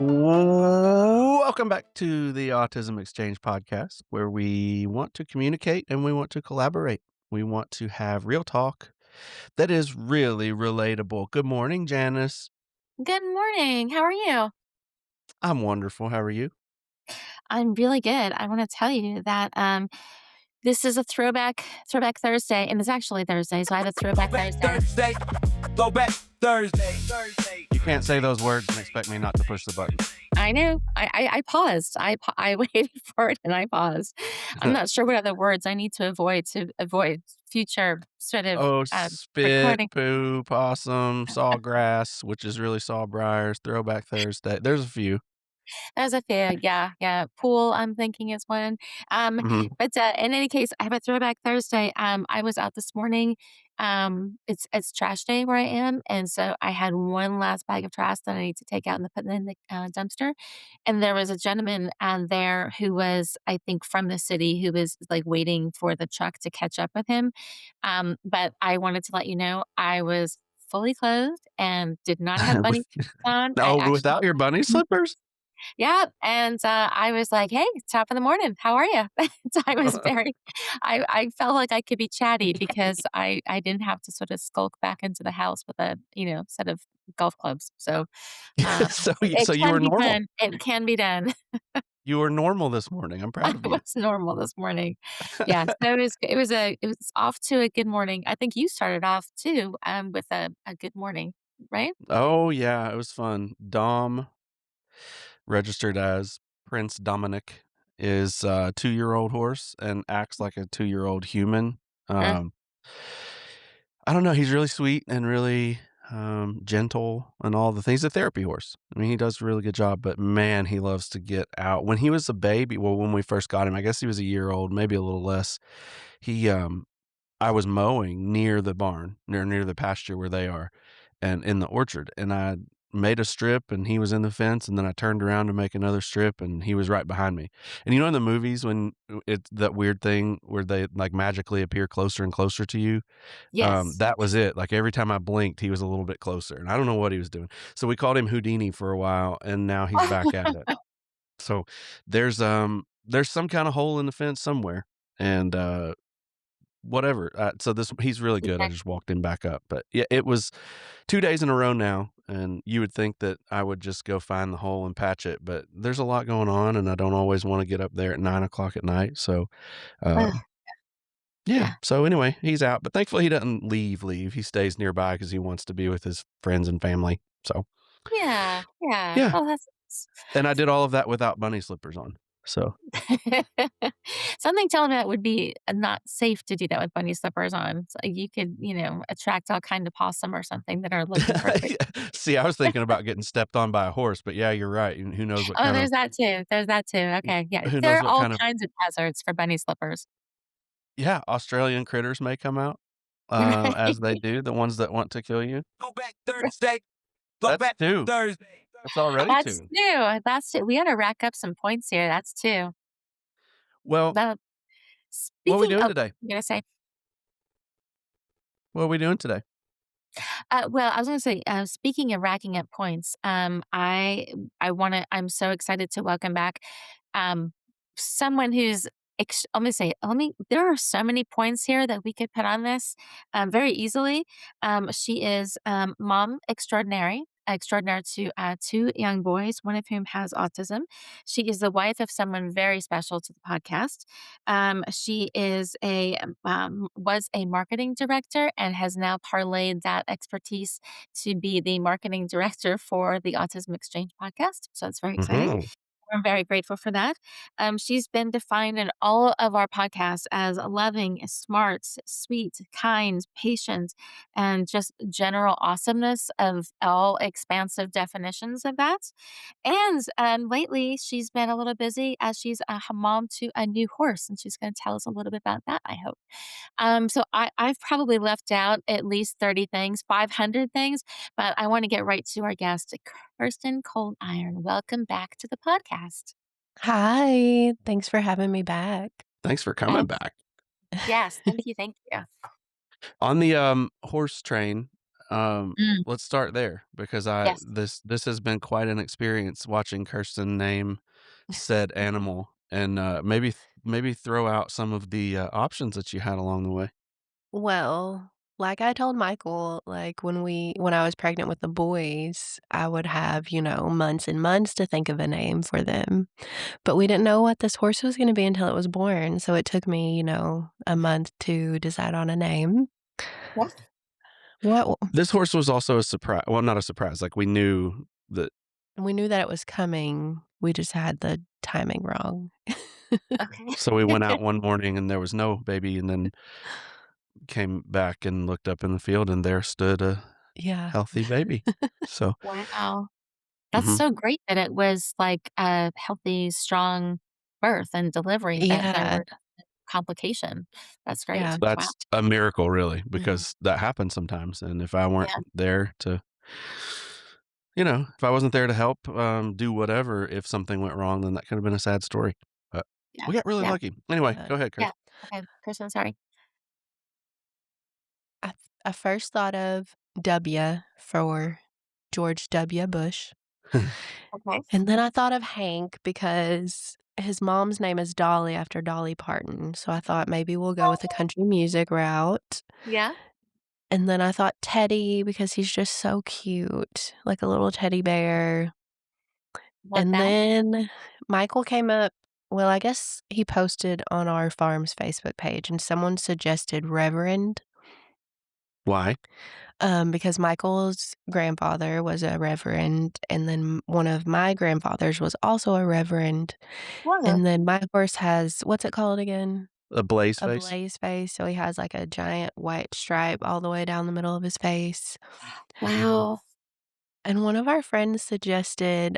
Welcome back to the Autism Exchange podcast, where we want to communicate and we want to collaborate. We want to have real talk that is really relatable. Good morning, Janis. Good morning. How are you? I'm wonderful. How are you? I'm really good. I want to tell you that this is a throwback Thursday, and it's actually Thursday, so I have a throwback Throwback Thursday. Thursday. Throwback Thursday. You can't say those words and expect me not to push the button. I know. I paused. I waited for it and I paused. I'm not sure what other words I need to avoid future sort of Oh, spit, recording. poo, possum, sawgrass, which is really sawbriars, throwback Thursday. There's a few. There's a few, yeah. Pool, I'm thinking is one. Mhm. But in any case, I have a throwback Thursday. I was out this morning. It's trash day where I am, and so I had one last bag of trash that I need to take out and put in the dumpster. And there was a gentleman there who was, I think, from the city who was like waiting for the truck to catch up with him. But I wanted to let you know I was fully clothed and did not have bunny on. I Oh, actually without your bunny slippers? yeah, and I was like, "Hey, top of the morning. How are you?" So I was very I felt like I could be chatty because I didn't have to sort of skulk back into the house with a, set of golf clubs. So, So you it so you can were be normal. done. It can be done. You were normal this morning. I'm I proud of you. was normal this morning. Yeah, so it was off to a good morning. I think you started off too, with a good morning, right? Oh, yeah, it was fun. Dom, registered as Prince Dominic, is a two-year-old horse and acts like a two-year-old human. Uh, Um, I don't know, he's really sweet and really, gentle and all the things. He's a therapy horse. I mean, he does a really good job, but man, he loves to get out. When he was a baby, well, when we first got him, I guess he was a year old, maybe a little less. He, I was mowing near the barn, near the pasture where they are, and in the orchard, and I made a strip, and he was in the fence, and then I turned around to make another strip, and he was right behind me. And you know in the movies when it's that weird thing where they, like, magically appear closer and closer to you? yes. That was it. Like, every time I blinked, he was a little bit closer, and I don't know what he was doing. So we called him Houdini for a while, and now he's back at it. So there's some kinda hole in the fence somewhere, and, whatever, so this he's really good, I just walked him back up, but yeah, it was 2 days in a row now, and you would think that I would just go find the hole and patch it, but there's a lot going on, and I don't always wanna get up there at 9 o'clock at night, so, Ugh, um, yeah, yeah. so anyway, he's out, but thankfully he doesn't leave, he stays nearby because he wants to be with his friends and family, so, Yeah. yeah, Oh, that's nice. and I did all of that without bunny slippers on, so Something telling me that would be, not safe to do that with bunny slippers on. So you could, attract all kind of possum or something that are looking for a quick See, I was thinking about getting stepped on by a horse, but yeah, you're right, and Oh, there's that too. There's that too. Okay, yeah. who There knows are what all kind of kinds of hazards for bunny slippers. yeah, Australian critters may come out, as they Right. do, the ones that want to kill you. Throwback Thursday. That's Throwback 2. Thursday. That's already That's 2. 2. That's 2. We gotta rack up some points here. That's 2. Well, Well, what are we speaking doing of today? I'm gonna say What are we doing today? well, I was gonna say, speaking of racking up points, I'm so excited to welcome back, um, someone who's let me say, there are so many points here that we could put on this, very easily. She is, mom extraordinaire to, 2 young boys, one of whom has autism. She is the wife of someone very special to the podcast. She is was a marketing director and has now parlayed that expertise to be the marketing director for the Autism Exchange podcast. So it's very exciting. Mhm. I'm very grateful for that. She's been defined in all of our podcasts as loving, smart, sweet, kind, patient, and just general awesomeness of all expansive definitions of that. And lately, she's been a little busy as she's a mom to a new horse, and she's going to tell us a little bit about that, I hope. I've probably left out at least 30 things, 500 things, but I want to get right to our guest, Kirsten Coldiron. Welcome back to the podcast. Hi, thanks for having me back. Thanks for coming Abs- back. yes, thank you, thank you. On the, horse train, Mm, let's start there because I yes. this has been quite an experience watching Kirsten name said animal and, maybe throw out some of the, options that you had along the way. Well, like I told Michael, like, when I was pregnant with the boys, I would have, months and months to think of a name for them, but we didn't know what this horse was gonna be until it was born, so it took me, a month to decide on a name. Yeah. What This horse was also a surprise. Well, not a surprise, like, we knew that We knew that it was coming, we just had the timing wrong. Okay. so we went out one morning and there was no baby, and then came back and looked up in the field, and there stood a Yeah. healthy baby. So Wow. That's mhm. so great that it was like a healthy, strong birth and delivery, that there Yeah, were complication. That's great. yeah. Wow. That's a miracle, really, Mhm. because that happens sometimes, and if I weren't Yeah. there to if I wasn't there to help, do whatever, if something went wrong, then that could have been a sad story, but Yeah. we got really Yeah. lucky. Anyway, Yeah. go ahead, Yeah. Kirsten. Okay. Kristen, sorry. I first thought of W for George W. Bush, Okay. and then I thought of Hank because his mom's name is Dolly after Dolly Parton, so I thought maybe we'll go with the Oh, country music route, yeah. and then I thought Teddy because he's just so cute, like a little teddy bear, Love and that. then Michael came up. Well, I guess he posted on our farm's Facebook page, and someone suggested Reverend. Why? Because Michael's grandfather was a reverend, and then one of my grandfathers was also a reverend, Wow. and then my horse has what's it called again? A blaze A face? blaze face, so he has, like, a giant white stripe all the way down the middle of his face, Wow. and one of our friends suggested,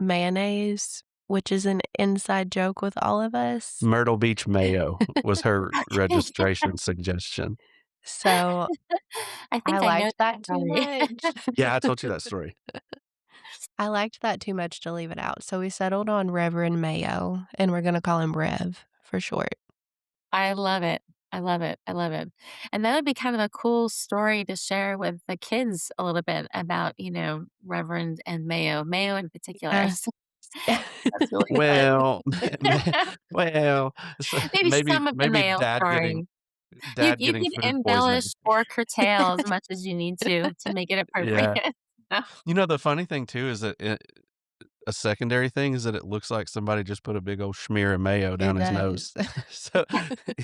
mayonnaise, which is an inside joke with all of us, Myrtle Beach Mayo was her registration suggestion. so I I think I know liked that that too story. much. Yeah, I told you that story. I liked that too much to leave it out, so we settled on Reverend Mayo, and we're gonna call him Rev for short. I love it. I love it. I love it. And that would be kind of a cool story to share with the kids a little bit about, Reverend and Mayo in particular. Yeah. So that's really fun. Well, well, so Maybe maybe some of the maybe Mayo story. You dad you getting can food poisoning. embellish or curtail as much as you need to make it Yeah. appropriate. The funny thing too is that a secondary thing is that it looks like somebody just put a big old smear of mayo It down his does. nose. So,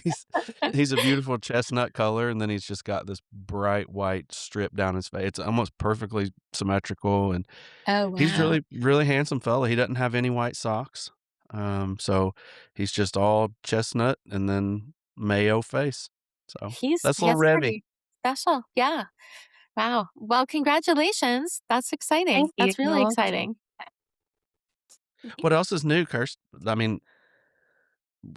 he's he's a beautiful chestnut color, and then he's just got this bright white strip down his face. It's almost perfectly symmetrical, and Oh, he's wow. really, really handsome fella. He doesn't have any white socks. So he's just all chestnut and then mayo face. So that's little That's Revy. pretty special. Yeah. Wow. Well, congratulations. That's exciting. Thank you. That's You're really welcome. exciting. What else is new, Kirst? I mean,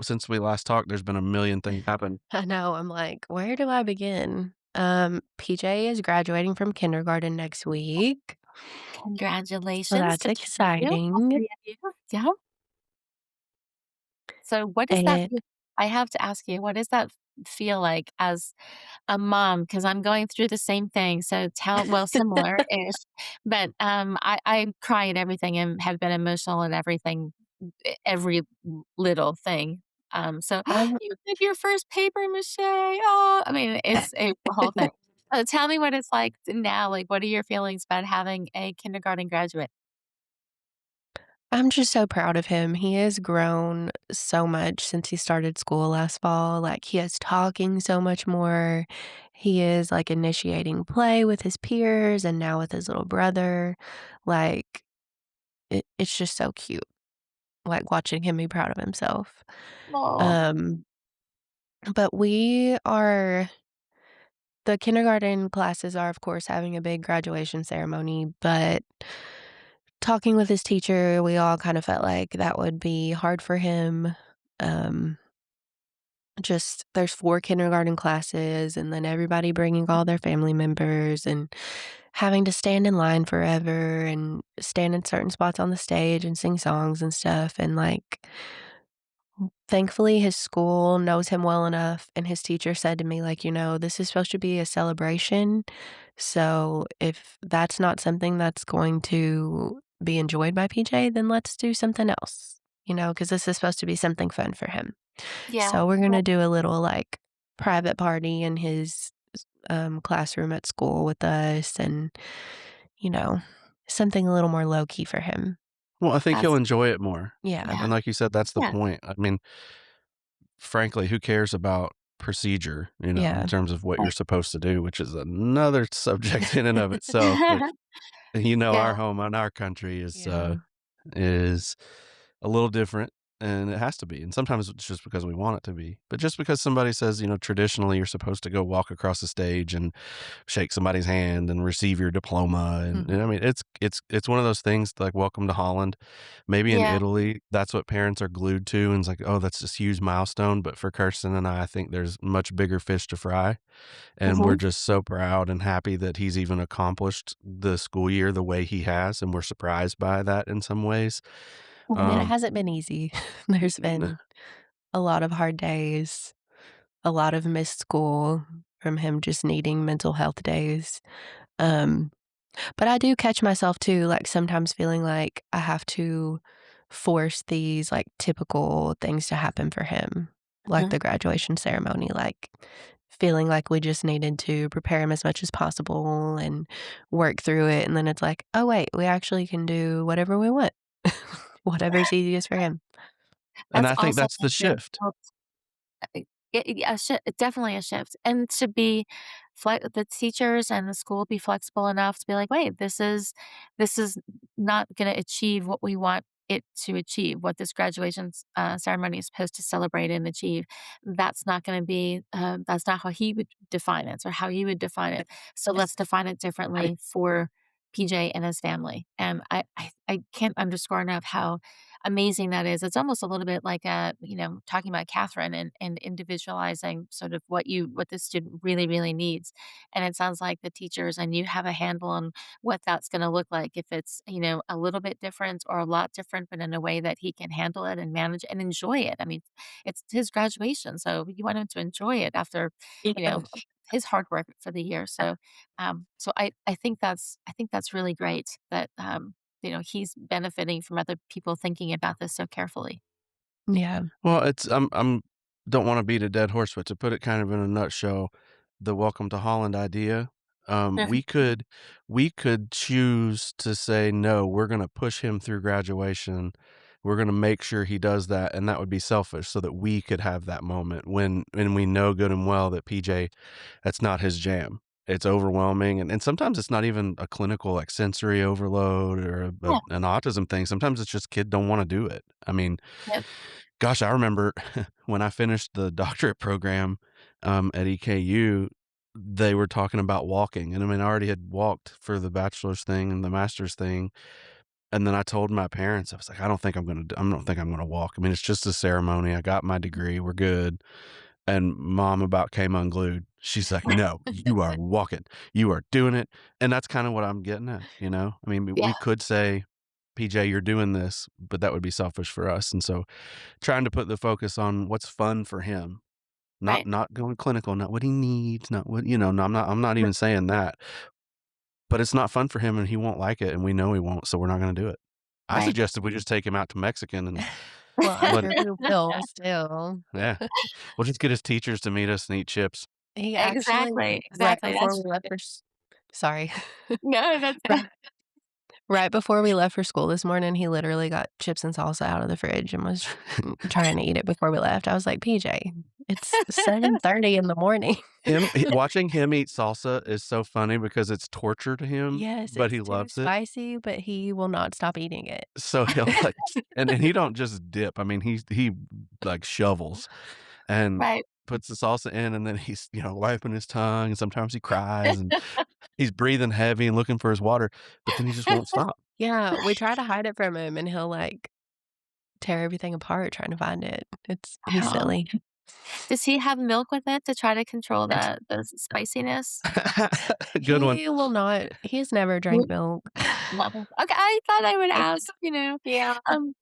since we last talked, there's been a million things happen. I know, I'm like, "Where do I begin?" PJ is graduating from kindergarten next week, so Congratulations that's to both of you, all exciting, 3 of you. Yeah. So what does that and feel I have to ask you, what does that feel like as a mom? Because 'Cause I'm going through the same thing, so similar-ish, but, I cry at everything and have been emotional at everything, every little thing. So I'm you did your first paper mache, oh, I mean, it's a whole thing. Tell me what it's like now, like, what are your feelings about having a kindergarten graduate? I'm just so proud of him. He has grown so much since he started school last fall. Like, he is talking so much more. He is, like, initiating play with his peers and now with his little brother. Like, it's just so cute, like, watching him be proud of himself. Oh, Um, but we are the kindergarten classes are, of course, having a big graduation ceremony, but talking with his teacher, we all kind of felt like that would be hard for him. Um, just there's 4 kindergarten classes and then everybody bringing all their family members and having to stand in line forever and stand in certain spots on the stage and sing songs and stuff, and, like, thankfully, his school knows him well enough, and his teacher said to me, like, "This is supposed to be a celebration, So if that's not something that's going to be enjoyed by PJ, then let's do something else, because this is supposed to be something fun for him. Yeah. So we're Yeah. gonna do a little, like, private party in his, classroom at school with us and, you know, something a little more low key for him. Well, I think he'll That's enjoy it more, Yeah. yeah. and like you said, that's the Yeah. point. I mean, frankly, who cares about procedure, in Yeah. terms of what you're Right. supposed to do, which is another subject in and of itself, but, Yeah. our home and our country Yeah. is a little different, and it has to be, and sometimes it's just because we want it to be. But just because somebody says, traditionally you're supposed to go walk across the stage and shake somebody's hand and receive your diploma, and Mhm. I mean, it's one of those things like welcome to Holland. Maybe in Yeah. Italy, that's what parents are glued to, and it's like, "Oh, that's this huge milestone," but for Kirsten and I think there's much bigger fish to fry, and we're Mhm. just so proud and happy that he's even accomplished the school year the way he has, and we're surprised by that in some ways. I mean, it Um hasn't been easy. There's been a lot of hard days, a lot of missed school from him just needing mental health days. Um, but I do catch myself too, like, sometimes feeling like I have to force these, like, typical things to happen for him, like Mhm. the graduation ceremony, like, feeling like we just needed to prepare him as much as possible and work through it, and then it's like, "Oh, wait, we actually can do whatever we want." Whatever's easiest for him. and That's I think also that's the shift. yeah, definitely a shift, and to be the teachers and the school be flexible enough to be like, "Wait, this is not gonna achieve what we want it to achieve, what this graduation ceremony is supposed to celebrate and achieve. That's not gonna be, that's not how he would define it or how you would define it, so let's define it differently for PJ and his family." And I can't underscore enough how amazing that is. It's almost a little bit like, talking about Catherine and individualizing sort of what the student really, really needs. And it sounds like the teachers and you have a handle on what that's gonna look like if it's, a little bit different or a lot different, but in a way that he can handle it and manage and enjoy it. I mean, it's his graduation, so you want him to enjoy it after, you Yeah. know, his hard work for the year. So I think that's really great that, he's benefiting from other people thinking about this so carefully. Yeah. Well, I'm don't wanna beat a dead horse, but to put it kind of in a nutshell, the welcome to Holland idea, Mhm. we could choose to say, "No, we're gonna push him through graduation. We're gonna make sure he does that," and that would be selfish so that we could have that moment when we know good and well that PJ, that's not his jam. It's overwhelming, and sometimes it's not even a clinical, like, sensory overload or Yeah, an autism thing. Sometimes it's just kid don't wanna do it. I mean, yep, gosh, I remember when I finished the doctorate program, at EKU, they were talking about walking, and I mean, I already had walked for the bachelor's thing and the master's thing, and then I told my parents, I was like, I don't think I'm gonna walk. I mean, it's just a ceremony. I got my degree. We're good." And mom about came unglued. She's like, "No, you are walking. You are doing it." And that's kinda what I'm getting at, you know? I mean, we yeah, could say, "PJ, you're doing this," but that would be selfish for us, and so trying to put the focus on what's fun for him, right, not going clinical, not what he needs, not what no, I'm not r even saying that, but it's not fun for him and he won't like it, and we know he won't, so we're not gonna do it. I right. suggested we just take him out to Mexican and Well, I'm let sure he will still. yeah. We'll just get his teachers to meet us and eat chips. He actually Exactly, right exactly, before that's we left for sorry. no, that's Right right before we left for school this morning, he literally got chips and salsa out of the fridge and was, trying to eat it before we left. I was like, "PJ, it's 7:30 in the morning." Watching him eat salsa is so funny because it's torture to him, Yes, but it's he too loves it. spicy, but he will not stop eating it. So he'll, like and he don't just dip, I mean, he, like, shovels and right. puts the salsa in, and then he's, wiping his tongue, and sometimes he cries, and he's breathing heavy and looking for his water, but then he just won't stop. Yeah, we try to hide it from him, and he'll, like, tear everything apart trying to find it. He's Oh, silly. does he have milk with it to try to control the spiciness? Good one. He has never drank Mm, milk. love it. Okay, I thought I would ask, Yeah. um,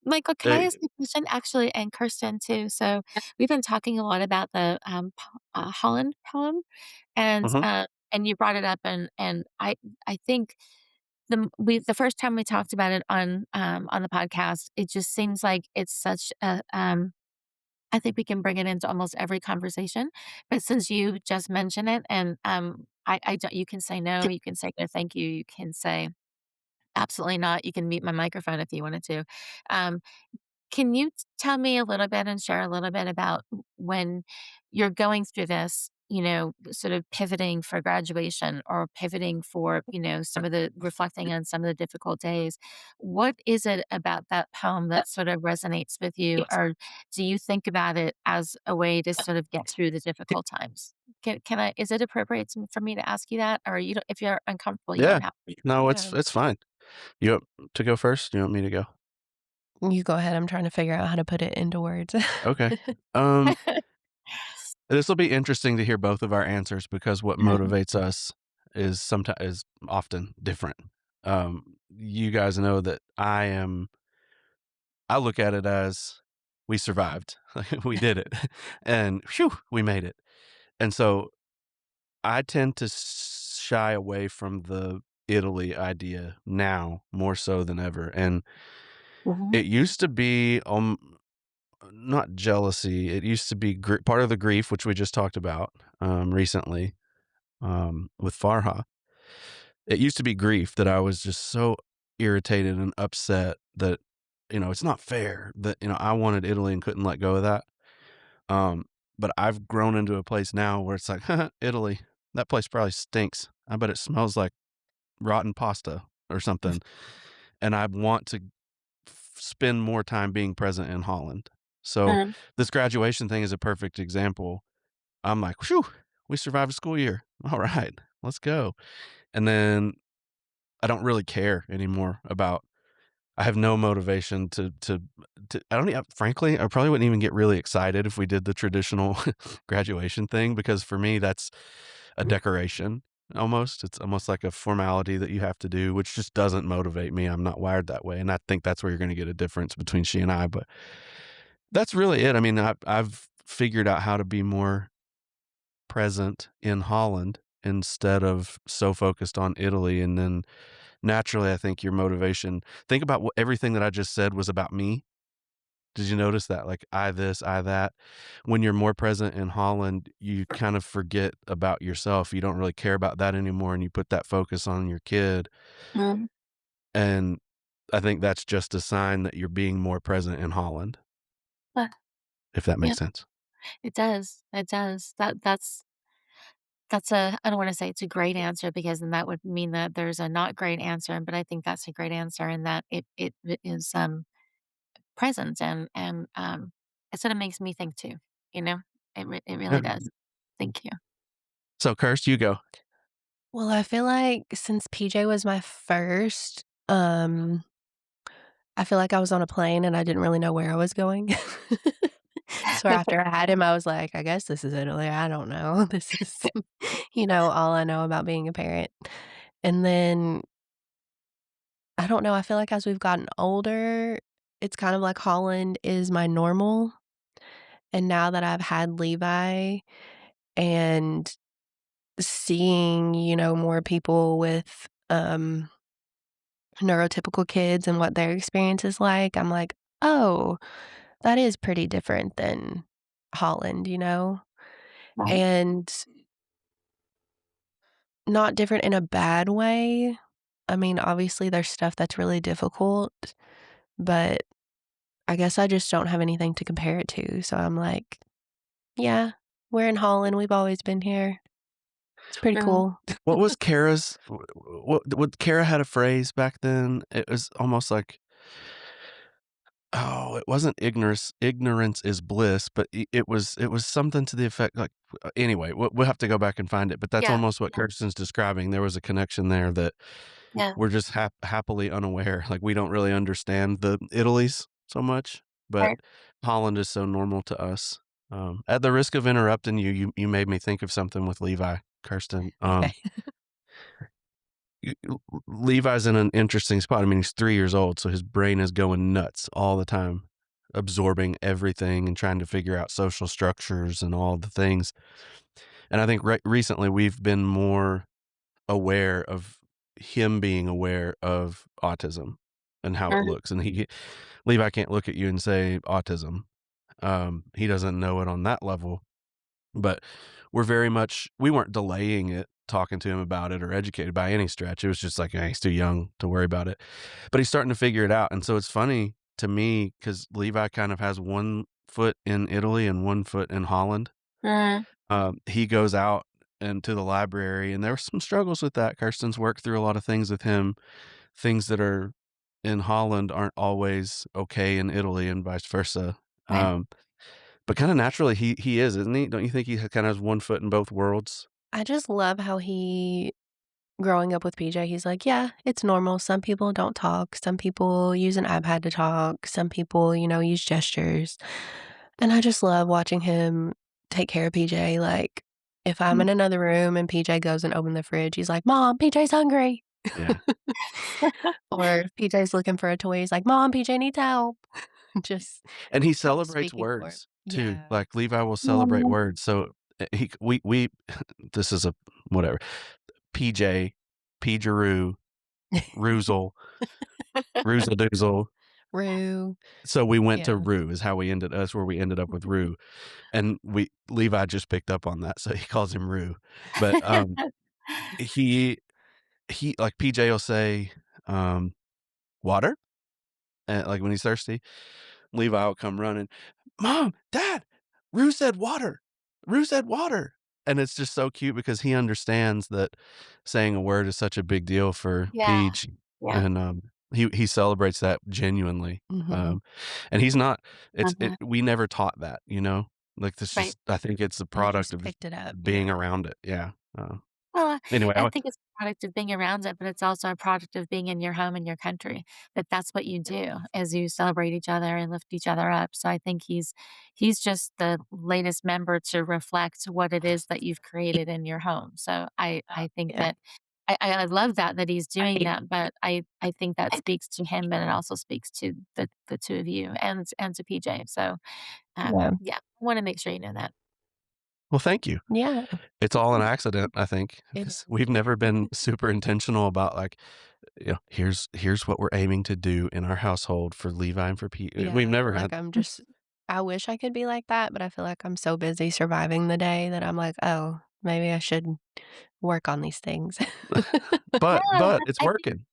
Michael, can I Eh ask you a question? Actually, and Kirsten too. So we've been talking a lot about the Holland poem, and mhm. and you brought it up, and I think the first time we talked about it on the podcast, it just seems like it's such a, I think we can bring it into almost every conversation, but since you just mentioned it and, I don't, you can say no, you can say no thank you, you can say absolutely not, you can mute my microphone if you wanted to. Um, can you tell me a little bit and share a little bit about when you're going through this, sort of pivoting for graduation or pivoting for, some of the reflecting on some of the difficult days? What is it about that poem that sort of resonates with you? Or do you think about it as a way to sort of get through the difficult times? Can I, is it appropriate for me to ask you that? Or you don't, if you're uncomfortable, you Yeah. don't have No, Yeah. it's fine. You want to go first? You want me to go? You go ahead, I'm trying to figure out how to put it into words. Okay. Um, this will be interesting to hear both of our answers because what Mhm. motivates us is often different. You guys know that I look at it as we survived. We did it. And phew, we made it. And so I tend to shy away from the Italy idea now more so than ever. And Mhm. it used to be not jealousy. It used to be part of the grief, which we just talked about recently with Farha. It used to be grief that I was just so irritated and upset that it's not fair that I wanted Italy and couldn't let go of that. Um, but I've grown into a place now where it's like Italy. That place probably stinks. I bet it smells like rotten pasta or something. And I want to spend more time being present in Holland. So Mhm. this graduation thing is a perfect example. I'm like, "Whew, we survived a school year. All right, let's go." And then I don't really care anymore about I have no motivation to I don't frankly, I probably wouldn't even get really excited if we did the traditional graduation thing because for me, that's a decoration almost. It's almost like a formality that you have to do, which just doesn't motivate me. I'm not wired that way, and I think that's where you're gonna get a difference between she and I, but that's really it. I mean, I've figured out how to be more present in Holland instead of so focused on Italy, and then naturally, I think your motivation think about what everything that I just said was about me. Did you notice that? Like, I this, I that. When you're more present in Holland, you kind of forget about yourself. You don't really care about that anymore, and you put that focus on your kid, Mhm. and I think that's just a sign that you're being more present in Holland, Uh, if that yeah, makes sense. it does. It does. That's a, I don't wanna say it's a great answer because then that would mean that there's a not great answer, but I think that's a great answer and that it is, present and it sorta makes me think too, you know? It really Yeah. does. Thank you. So, Kirst, you go. Well, I feel like since PJ was my first, I feel like I was on a plane and I didn't really know where I was going. So after I had him, I was like, "I guess this is Italy, I don't know. This is, all I know about being a parent." And then, I don't know, I feel like as we've gotten older, it's kind of like Holland is my normal, and now that I've had Levi and seeing, more people with, neurotypical kids and what their experience is like, I'm like, "Oh, that is pretty different than Holland," you know? Right. And not different in a bad way. I mean, obviously, there's stuff that's really difficult, but I guess I just don't have anything to compare it to, so I'm like, "Yeah, we're in Holland, we've always been here. It's pretty Mhm. cool." What was Kara's what Kara had a phrase back then, it was almost like oh, it wasn't ignorance is bliss, but it was something to the effect like anyway, we'll have to go back and find it, but that's Yeah, almost what Kirsten's describing. There was a connection there that yeah, we're just happily unaware, like, we don't really understand the Italy's so much, but right. Holland is so normal to us. At the risk of interrupting you, you made me think of something with Levi, Kirsten. Okay. Levi's in an interesting spot. I mean, he's 3 years old, so his brain is going nuts all the time, absorbing everything and trying to figure out social structures and all the things. And I think recently we've been more aware of him being aware of autism and how it Mhm. looks, and Levi can't look at you and say autism. He doesn't know it on that level, but we weren't delaying it, talking to him about it or educated by any stretch. It was just like, "He's too young to worry about it." But he's starting to figure it out, and so it's funny to me because Levi kind of has 1 foot in Italy and 1 foot in Holland. Mhm. He goes out into the library, and there were some struggles with that. Kirsten's worked through a lot of things with him. Things that are in Holland aren't always okay in Italy and vice versa. Right. Um, but kinda naturally, he is, isn't he? Don't you think he kinda has 1 foot in both worlds? I just love how he growing up with PJ, he's like, "Yeah, it's normal. Some people don't talk. Some people use an iPad to talk. Some people, use gestures." And I just love watching him take care of PJ. Like, if I'm in another room and PJ goes and open the fridge, he's like, "Mom, PJ's hungry." Yeah. Or if PJ's looking for a toy, he's like, "Mom, PJ needs help." Just And he celebrates speaking for him. words too. Yeah. Like, Levi will celebrate Mhm. words. So, he we this is a whatever. PJ, Pejaroo, Roozle, Roozadoozle. Rue. So we went to Yeah. Roo is how that's where we ended up with Roo. And Levi just picked up on that, so he calls him Roo. But, he like, PJ will say, um, "Water?" Like, when he's thirsty. Levi will come running, "Mom, Dad, Rue said water. Rue said water." And it's just so cute because he understands that saying a word is such a big deal for Yeah. Peach, Yeah. and, he celebrates that genuinely, Mhm. and he's not Mhm. we never taught that, you know? Like, this Right. just I think it's a He product just of picked it up, being yeah. around it, yeah, Well, anyway, I think it's a product of being around it, but it's also a product of being in your home and your country, that that's what you do as you celebrate each other and lift each other up. So I think he's just the latest member to reflect what it is that you've created in your home. So I think Yeah. that I love that he's doing that, but I think that speaks to him, but it also speaks to the 2 of you and to PJ. So, Yeah. yeah, I wanna make sure you know that. well, thank you. Yeah. It's all an accident, I think, It because we've never been super intentional about, like, here's what we're aiming to do in our household for Levi and for Pete. Yeah, We've I never feel had like I wish I could be like that, but I feel like I'm so busy surviving the day that I'm like, "Oh, maybe I should work on these things." but it's I think working.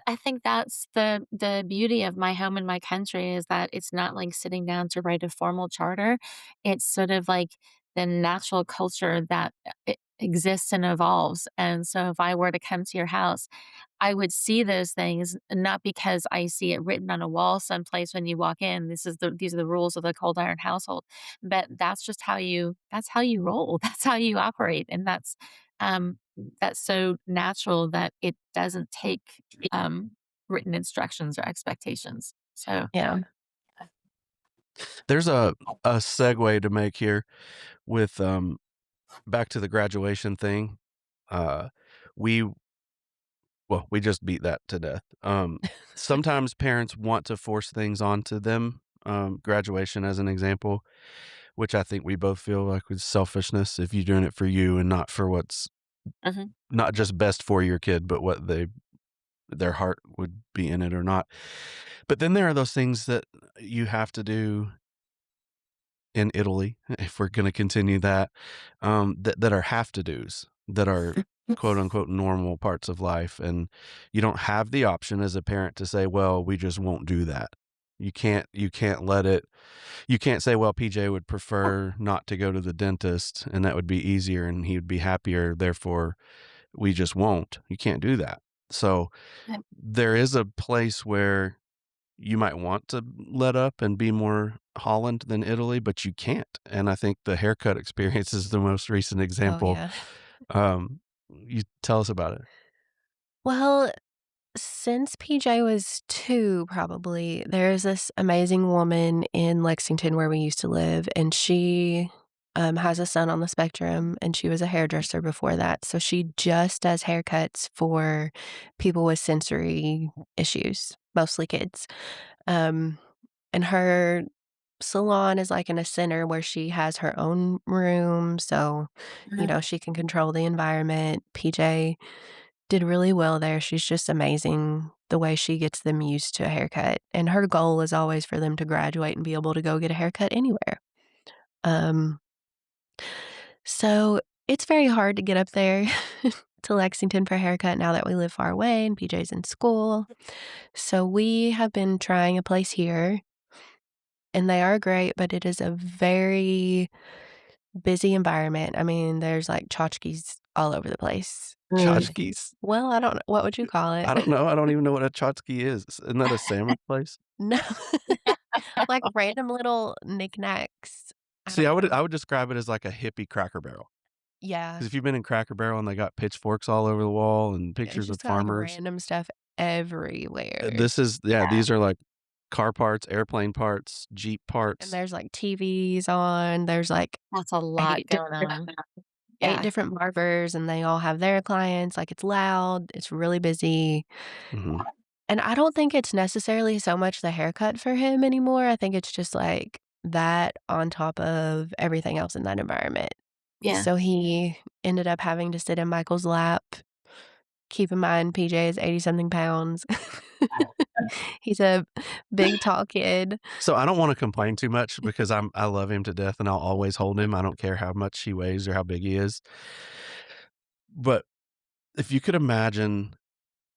I think that's the beauty of my home and my country is that it's not like sitting down to write a formal charter. It's sort of like the natural culture that exists and evolves. And so if I were to come to your house, I would see those things not because I see it written on a wall someplace when you walk in. These are the rules of the cold iron household. But that's how you roll. That's how you operate. And um that's so natural that it doesn't take written instructions or expectations. So Yeah. There's a segue to make here with, back to the graduation thing. Uh, we we just beat that to death. Sometimes parents want to force things onto them, graduation as an example, which I think we both feel like was selfishness if you're doing it for you and not for what's mhm, not just best for your kid, but what their heart would be in it or not. But then there are those things that you have to do in Italy, if we're gonna continue that, that are have to do's, that are quote unquote normal parts of life, and you don't have the option as a parent to say, "Well, we just won't do that." You can't let it you can't say, "Well, PJ would prefer not to go to the dentist, and that would be easier, and he would be happier, therefore we just won't." You can't do that. So, yep, there is a place where you might want to let up and be more Holland than Italy, but you can't, and I think the haircut experience is the most recent Oh, example. yeah. You tell us about it. Well, since PJ was 2 probably, there's this amazing woman in Lexington where we used to live, and she, has a son on the spectrum, and she was a hairdresser before that, so she just does haircuts for people with sensory issues, mostly kids. Um, and her salon is, like, in a center where she has her own room, so, Mhm. she can control the environment. PJ did really well there. She's just amazing the way she gets them used to a haircut, and her goal is always for them to graduate and be able to go get a haircut anywhere. Um, so it's very hard to get up there to Lexington for a haircut now that we live far away and PJ's in school. So we have been trying a place here, and they are great, but it is a very busy environment. I mean, there's, like, tchotchkes all over the place, and Tchotchkes? well, I don't know what would you call it? I don't know. I don't even know what a tchotchke is. Isn't that a sandwich place? No. Like, random little knickknacks. I See, don't know. I would describe it as like a hippie Cracker Barrel. Yeah. Because if you've been in Cracker Barrel and they got pitchforks all over the wall and Yeah, it's pictures of just got, like, farmers, random stuff everywhere, this is yeah, these are like car parts, airplane parts, Jeep and parts. there's, like, TVs on, there's, like, That's a lot 8 going different on. 8 Yeah. different barbers, and they all have their clients, like, it's loud, it's really busy, Mhm. and I don't think it's necessarily so much the haircut for him anymore, I think it's just, like, that on top of everything else in that environment. Yeah. So he ended up having to sit in Michael's lap. Keep in mind PJ is 80 something pounds. He's a big, tall kid. So I don't wanna complain too much because I love him to death and I'll always hold him. I don't care how much he weighs or how big he is. But if you could imagine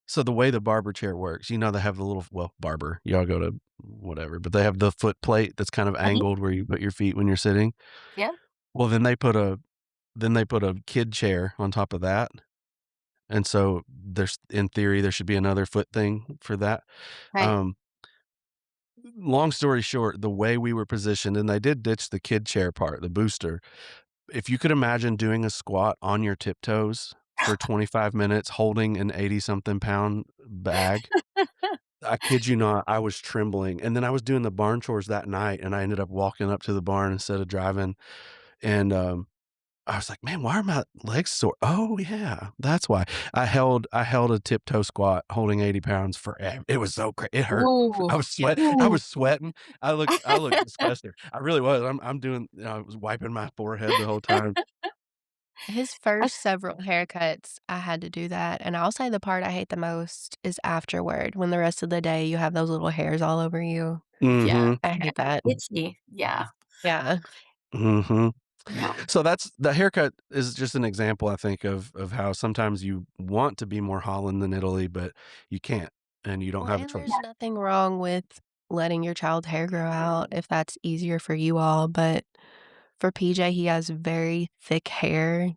so the way the barber chair works, they have the little well, barber, y'all go to whatever, but they have the foot plate that's kind of Mhm. angled where you put your feet when you're sitting. Yep. Well, then they put a kid chair on top of that, and so there's in theory, there should be another foot thing for that. Right. Um, Long story short, the way we were positioned and they did ditch the kid chair part, the booster. If you could imagine doing a squat on your tiptoes for 25 minutes holding an 80 something pound bag, I kid you not, I was trembling, and then I was doing the barn chores that night, and I ended up walking up to the barn instead of driving, and, I was like, "Man, why are my legs sore?" Oh, yeah, that's why. I held a tiptoe squat holding 80 pounds forever. It was so it hurt. Ooh. I Ooh. was sweating. I looked disgusting. I really was. I'm doing I was wiping my forehead the whole time. His That's first several haircuts, I had to do that, and I'll say the part I hate the most is afterward, when the rest of the day you have those little hairs all over you. yeah. Mhm, I hate that. Itchy. Yeah. Yeah. mhm. Yeah. So that's the haircut is just an example, I think, of how sometimes you want to be more Holland than Italy, but you can't, and you don't Well, have a and there's choice. nothing wrong with letting your child's hair grow out if that's easier for you all, but for PJ, he has very thick hair,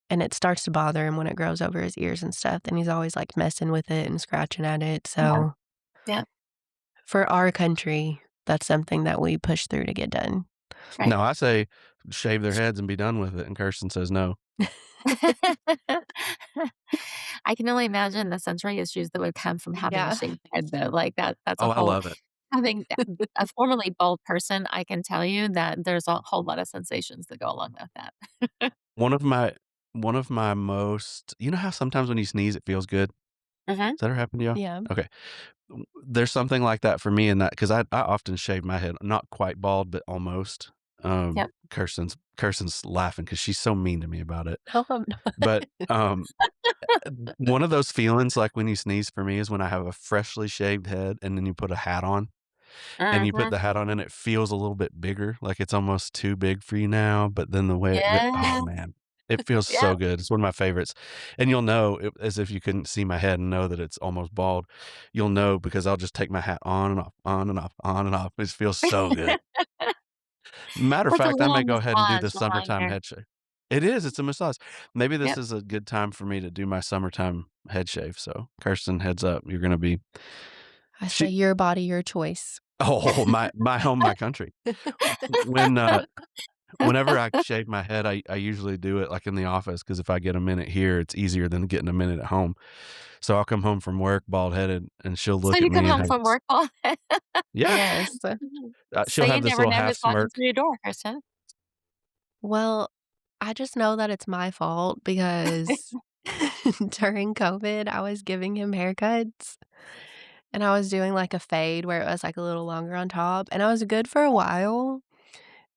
and it starts to bother him when it grows over his ears and stuff, and he's always, like, messing with it and scratching at it, Yeah. so Yeah. for our country, that's something that we push through to get done. Right. No, I say shave their heads and be done with it, and Kirsten says no. I can only imagine the sensory issues that would come from having a Yeah. shaved head though, like that's a Oh, I whole love it. having a formerly bald person, I can tell you that there's a whole lot of sensations that go along with that. One of my one of my most how sometimes when you sneeze, it feels good? Mhm. Does that ever happen to y'all? Yeah. Okay. There's something like that for me in that because I often shave my head, not quite bald, but almost. Yep. Kirsten's laughing because she's so mean to me about it. No, I'm not. But, one of those feelings, like, when you sneeze for me is when I have a freshly shaved head and then you put a hat on, and you put Mhm. the hat on and it feels a little bit bigger, like it's almost too big for you now, but then the way it oh, Yeah. man, it feels Yeah. so good. It's one of my favorites, and you'll know it as if you couldn't see my head and know that it's almost bald. You'll know because I'll just take my hat on and off, on and off, on and off. It feels so good. Matter of Like a fact, I little may go ahead and do the massage along summertime there. head shave. It is, it's a massage. Maybe this Yep. is a good time for me to do my summertime head shave, so, Kirsten, heads up, you're gonna be I say she your body, your choice. oh, my home, my country. When, whenever I shave my head, I usually do it, like, in the office because if I get a minute here, it's easier than getting a minute at home. So I'll come home from work bald-headed, and she'll So look at you come me and home have from this work all yeah, Yes. so she'll you have this never little know half who's walking smirk. through your door, Kristen. Well, I just know that it's my fault because during COVID, I was giving him haircuts, and I was doing, like, a fade where it was, like, a little longer on top, and I was good for a while,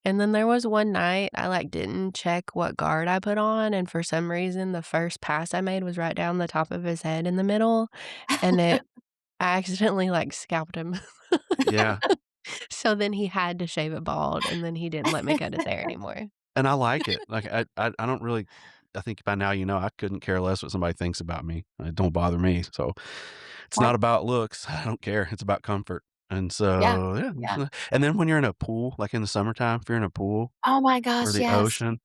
and then there was one night I, like, didn't check what guard I put on, and for some reason, the first pass I made was right down the top of his head in the middle, and I accidentally, like, scalped him. Yeah, So then he had to shave it bald, and then he didn't let me cut his hair anymore. and I like it. Like, I don't really I think by now you know I couldn't care less what somebody thinks about me. It don't bother me, so it's Yeah, not about looks. I don't care. It's about comfort, and yeah, so, yeah. yeah. And then when you're in a pool, like in the summertime, if you're in a pool Oh my or gosh, the yes. ocean,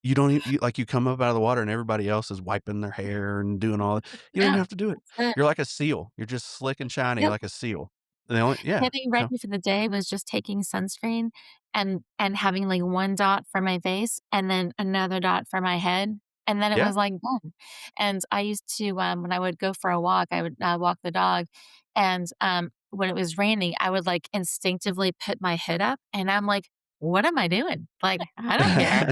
you don't you like, you come up out of the water and everybody else is wiping their hair and doing all that. You don't even Yeah, have to do it. that's it. You're like a seal. You're just slick and shiny Yep. like a seal. And the only yeah, Getting come ready for the day was just taking sunscreen and having, like, 1 dot for my face and then another dot for my head, and then it yeah. was, like, done. And I used to, when I would go for a walk, I would, walk the dog, and, when it was raining, I would, like, instinctively put my hood up, and I'm like, "What am I doing? Like, I don't care."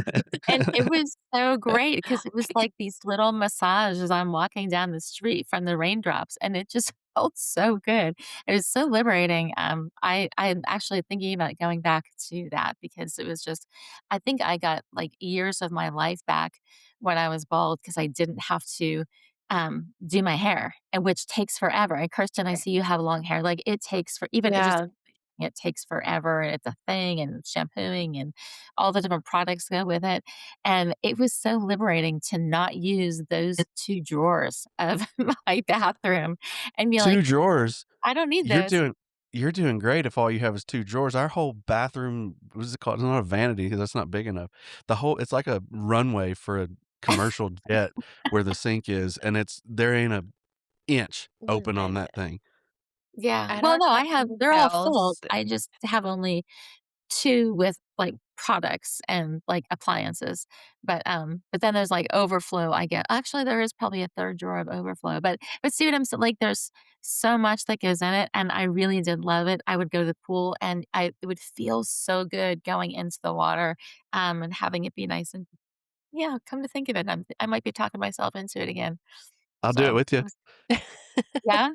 And it was so great because it was like these little massages as I'm walking down the street from the raindrops, and it just felt so good. It was so liberating. I'm actually thinking about going back to that because it was just I think I got, like, years of my life back when I was bald because I didn't have to, do my hair, and which takes forever. And Kirsten, I see you have long hair. Like, it takes for even it just Yeah, it takes forever, and it's a thing, and shampooing, and all the different products go with it, and it was so liberating to not use those 2 drawers of my bathroom and be 2 like, drawers. "I don't need You're those." doing you're doing great if all you have is 2 drawers. Our whole bathroom what is it called? It's not a vanity because that's not big enough. The whole it's like a runway for a commercial jet where the sink is, and it's there ain't a inch open on listen, that thing. Yeah. at Well, our no, I have cousin's they're all full. house I just have only 2 with, like, products and, like, appliances, but then there's, like, overflow, I get actually, there is probably a 3rd drawer of overflow, but see what I'm saying? Like, there's so much that goes in it, and I really did love it. I would go to the pool, and it would feel so good going into the water, and having it be nice and yeah, come to think of it, I might be talking myself into it again. I'll do it So, with it you. was yeah?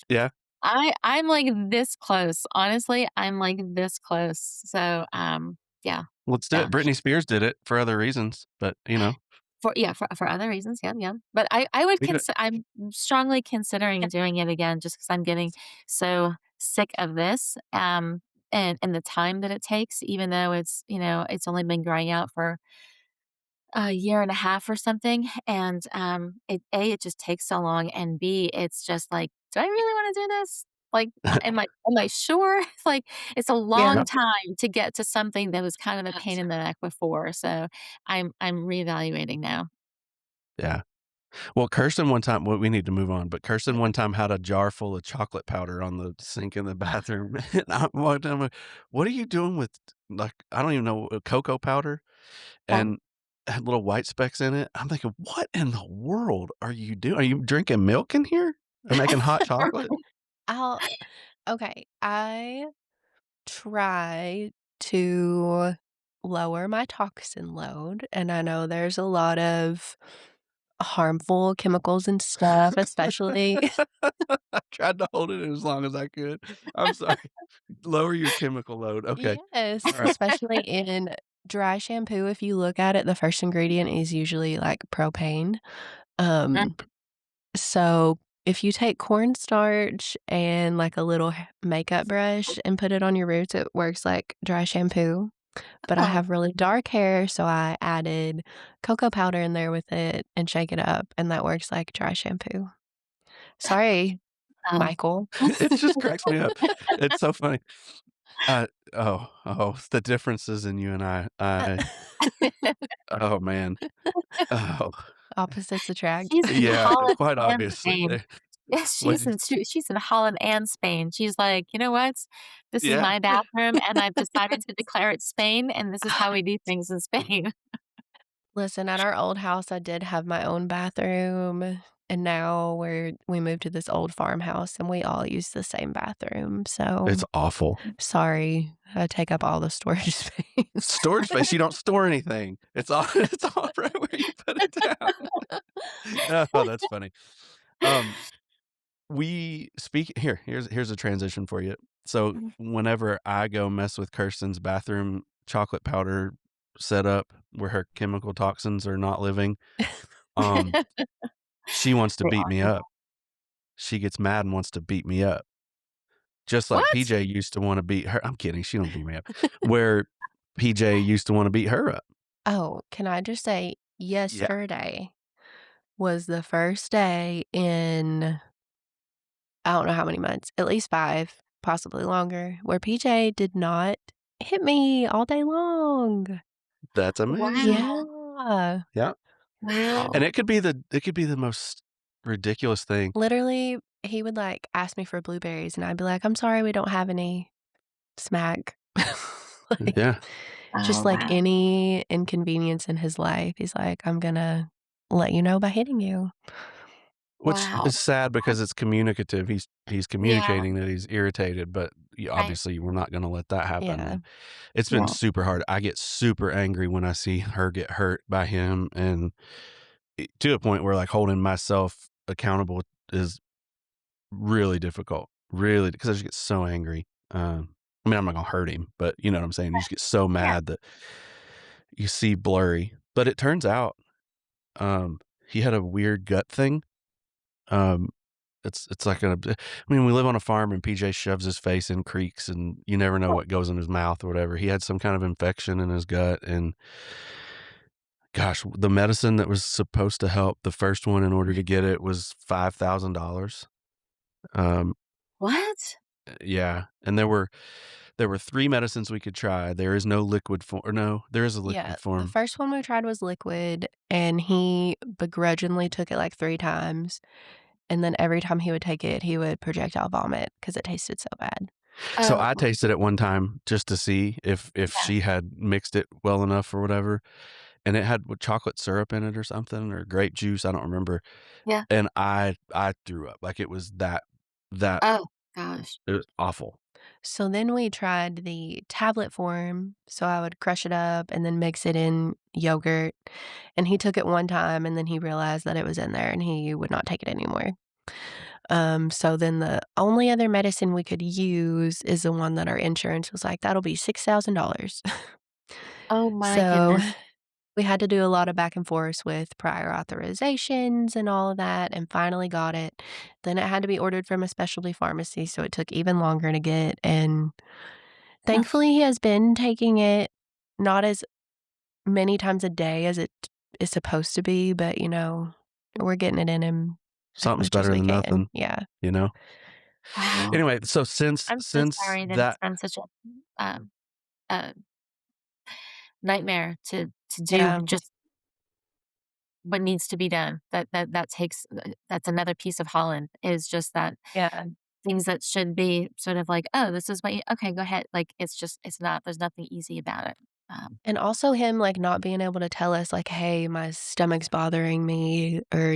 Yeah, I'm, like, this close. Honestly, I'm, like, this close. So, yeah, let's do yeah. it. Britney Spears did it for other reasons, but, you know, For other reasons, yeah, yeah. But I would speaking of I'm strongly considering doing it again just because 'cause I'm getting so sick of this, and the time that it takes, even though it's, it's only been growing out for a year and a half or something, and, it just takes so long, and B, it's just like, "Do I really wanna do this? Like, am I sure?" Like, it's a Yeah. long time to get to something that was kind of a pain in the neck before, so I'm reevaluating now. yeah. Well, Kirsten one time well, we need to move on, but Kirsten one time had a jar full of chocolate powder on the sink in the bathroom, and I walked in, I'm like, "What are you doing with, like, I don't even know, cocoa powder?" Yeah. And had little white specks in it. I'm thinking, "What in the world are you doing? Are you drinking milk in here? Or making hot chocolate?" I'll okay, I try to lower my toxin load, and I know there's a lot of harmful chemicals and stuff, especially I tried to hold it as long as I could. I'm sorry. Lower your chemical load. Okay. yes, Alright. especially in dry shampoo, if you look at it, the first ingredient is usually, like, propane. Um, so if you take cornstarch and, like, a little makeup brush and put it on your roots, it works like dry shampoo. But I Oh, have really dark hair, so I added cocoa powder in there with it and shake it up, and that works like dry shampoo. Sorry, um, Michael. It just cracks me up. It's so funny. The differences in you and oh, man. Oh, Opposites attract. she's in yeah, Holland quite and obviously. Spain. Yes, What she's in Holland and Spain. She's like, "You know what? This is yeah. my bathroom, and I've decided to declare it Spain, and this is how we do things in Spain." Listen, at our old house, I did have my own bathroom, and now we moved to this old farmhouse, and we all use the same bathroom, It's so awful. sorry, I take up all the storage space. Storage space, you don't store anything. It's all it's all right where you put it down. Oh, that's funny. Um we speak here's a transition for you. So, Mhm. whenever I go mess with Kirsten's bathroom chocolate powder setup where her chemical toxins are not living, um, she wants to They beat are me evil. up. She gets mad and wants to beat me up. Just like What? PJ used to wanna beat her I'm kidding, she don't beat me up. Where PJ used to wanna beat her up. Oh, can I just say Yeah, yesterday was the first day in I don't know how many months, at least 5, possibly longer, where PJ did not hit me all day long. that's amazing. Wow. Yeah. Yeah, and Wow. it could be the most ridiculous thing. Literally, he would, like, ask me for blueberries, and I'd be like, "I'm sorry, we don't have any." Smack. Like, Yeah. just, Oh, like, wow. any inconvenience in his life, he's like, "I'm gonna let you know by hitting you." Which Wow. is sad because it's communicative. He's Yeah. communicating that he's irritated, but Right. obviously we're not gonna let that happen, Yeah. and it's been Yeah. super hard. I get super angry when I see her get hurt by him, and to a point where, like, holding myself accountable is really difficult, really, because I just get so angry. I mean, I'm not gonna hurt him, but you know what I'm saying? You just get so Yeah. mad that you see blurry. But it turns out, he had a weird gut thing. Um, it's like I mean, we live on a farm and PJ shoves his face in creeks and you never know Oh, what goes in his mouth or whatever. He had some kind of infection in his gut and gosh, the medicine that was supposed to help, the first one in order to get it was $5,000. Um, what? yeah, and there were 3 medicines we could try. There is no liquid form or no, there is a Yeah, liquid the form. first one we tried was liquid, and he begrudgingly took it, like, 3 times, and then every time he would take it, he would projectile vomit because it tasted so bad. So Oh, I tasted it one time just to see if yeah. she had mixed it well enough or whatever, and it had, what, chocolate syrup in it or something or grape juice, I don't remember, Yeah. and I threw up, like, it was that Oh, gosh. it was awful. So then we tried the tablet form, so I would crush it up and then mix it in yogurt, and he took it one time, and then he realized that it was in there, and he would not take it anymore. So then the only other medicine we could use is the one that our insurance was like, "That'll be $6,000." Oh my So, goodness. we had to do a lot of back and forth with prior authorizations and all of that, and finally got it. Then it had to be ordered from a specialty pharmacy, so it took even longer to get, and thankfully, he has been taking it not as many times a day as it is supposed to be, but, we're getting it in him as Something's much as better we than can. nothing, Yeah. you know? Wow. Anyway, so since I'm so since sorry that it's that been such a nightmare to do Yeah. just what needs to be done. That takes that's another piece of Holland is just that Yeah. things that should be sort of like, "Oh, this is what you okay, go ahead." Like, it's just it's not there's nothing easy about it. And also him, like, not being able to tell us, like, "Hey, my stomach's bothering me," or,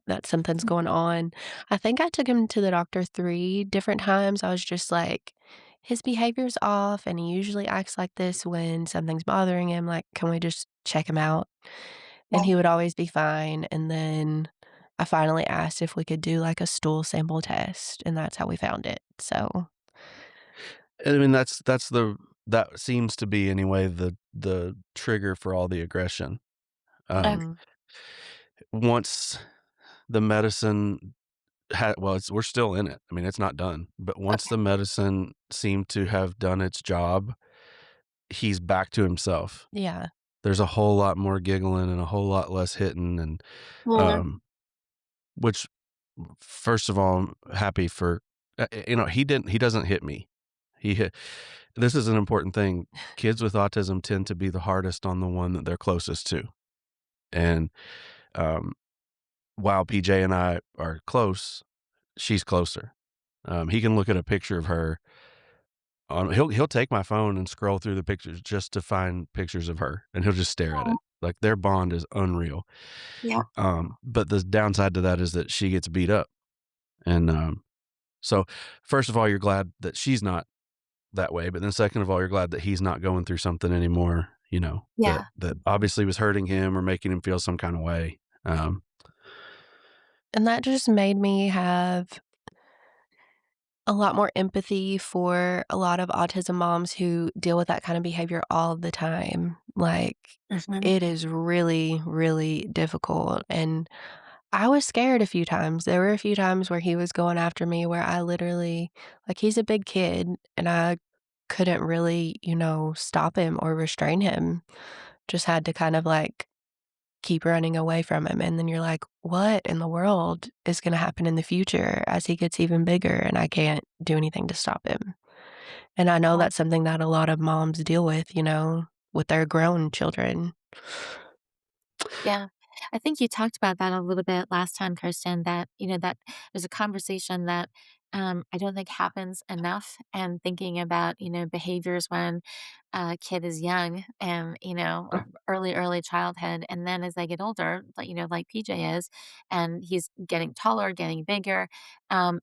that something's going on. I think I took him to the doctor 3 different times. I was just like, "His behavior's off, and he usually acts like this when something's bothering him, like, can we just check him out?" And Yeah. he would always be fine, and then I finally asked if we could do, like, a stool sample test, and that's how we found it, so I mean, that seems to be anyway the trigger for all the aggression. Um, Okay. mhm. once the medicine well, we're still in it. I mean, it's not done, but once Okay. the medicine seemed to have done its job, he's back to himself. Yeah. There's a whole lot more giggling and a whole lot less hitting and, Yeah. um, which first of all, I'm happy for he doesn't hit me. He hit This is an important thing. Kids with autism tend to be the hardest on the one that they're closest to, and, um, while PJ and I are close, she's closer. He can look at a picture of her he'll take my phone and scroll through the pictures just to find pictures of her, and he'll just stare at Oh, it. Like, their bond is unreal. yeah. But the downside to that is that she gets beat up, and, so, first of all, you're glad that she's not that way, but then second of all, you're glad that he's not going through something anymore, that Yeah. that obviously was hurting him or making him feel some kinda way. And that just made me have a lot more empathy for a lot of autism moms who deal with that kind of behavior all the time. Like, Mhm. it is really, really difficult, and I was scared a few times. There were a few times where he was going after me where I literally like, he's a big kid, and I couldn't really, stop him or restrain him. Just had to kind of, like, keep running away from him, and then you're like, "What in the world is gonna happen in the future as he gets even bigger and I can't do anything to stop him?" And I know Oh, that's something that a lot of moms deal with, with their grown children. yeah. I think you talked about that a little bit last time, Kirsten, that, that there's a conversation that I don't think happens enough. And thinking about, behaviors when a kid is young and, early childhood. And then as they get older, like PJ is, and he's getting taller, getting bigger,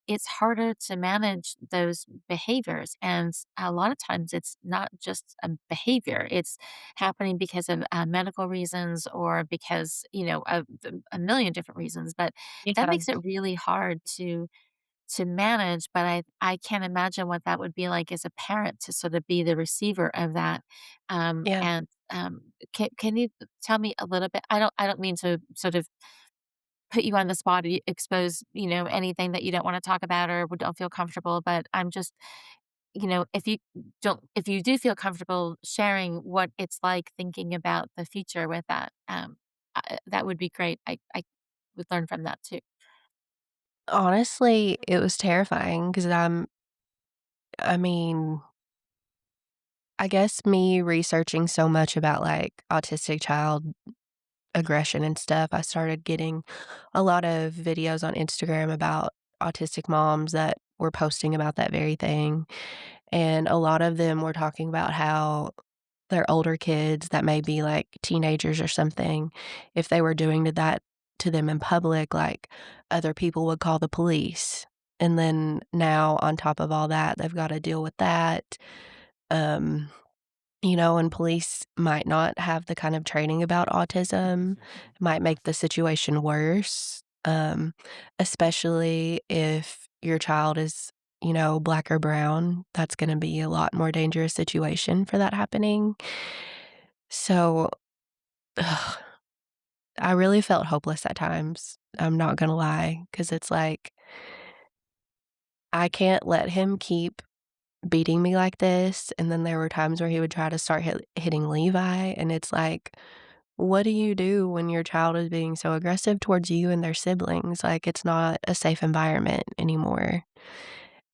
it's harder to manage those behaviors. And a lot of times it's not just a behavior, it's happening because of medical reasons or because, of a million different reasons. But that Yeah, makes it really hard to manage. But I can't imagine what that would be like as a parent to sort of be the receiver of that. yeah. And can you tell me a little bit? I don't mean to sort of put you on the spot, expose anything that you don't want to talk about or don't feel comfortable. But I'm just if you do feel comfortable sharing what it's like thinking about the future with that, that would be great. I would learn from that too. Honestly, it was terrifying because I mean, I guess me researching so much about, like, autistic child aggression and stuff, I started getting a lot of videos on Instagram about autistic moms that were posting about that very thing, and a lot of them were talking about how their older kids that may be, like, teenagers or something, if they were doing that to them in public, like, other people would call the police, and then now on top of all that, they've gotta deal with that, um and police might not have the kind of training about autism, might make the situation worse, especially if your child is, black or brown. That's gonna be a lot more dangerous situation for that happening. So, ugh, I really felt hopeless at times. I'm not gonna lie, because it's like, I can't let him keep beating me like this, and then there were times where he would try to start hitting Levi, and it's like, what do you do when your child is being so aggressive towards you and their siblings? Like, it's not a safe environment anymore.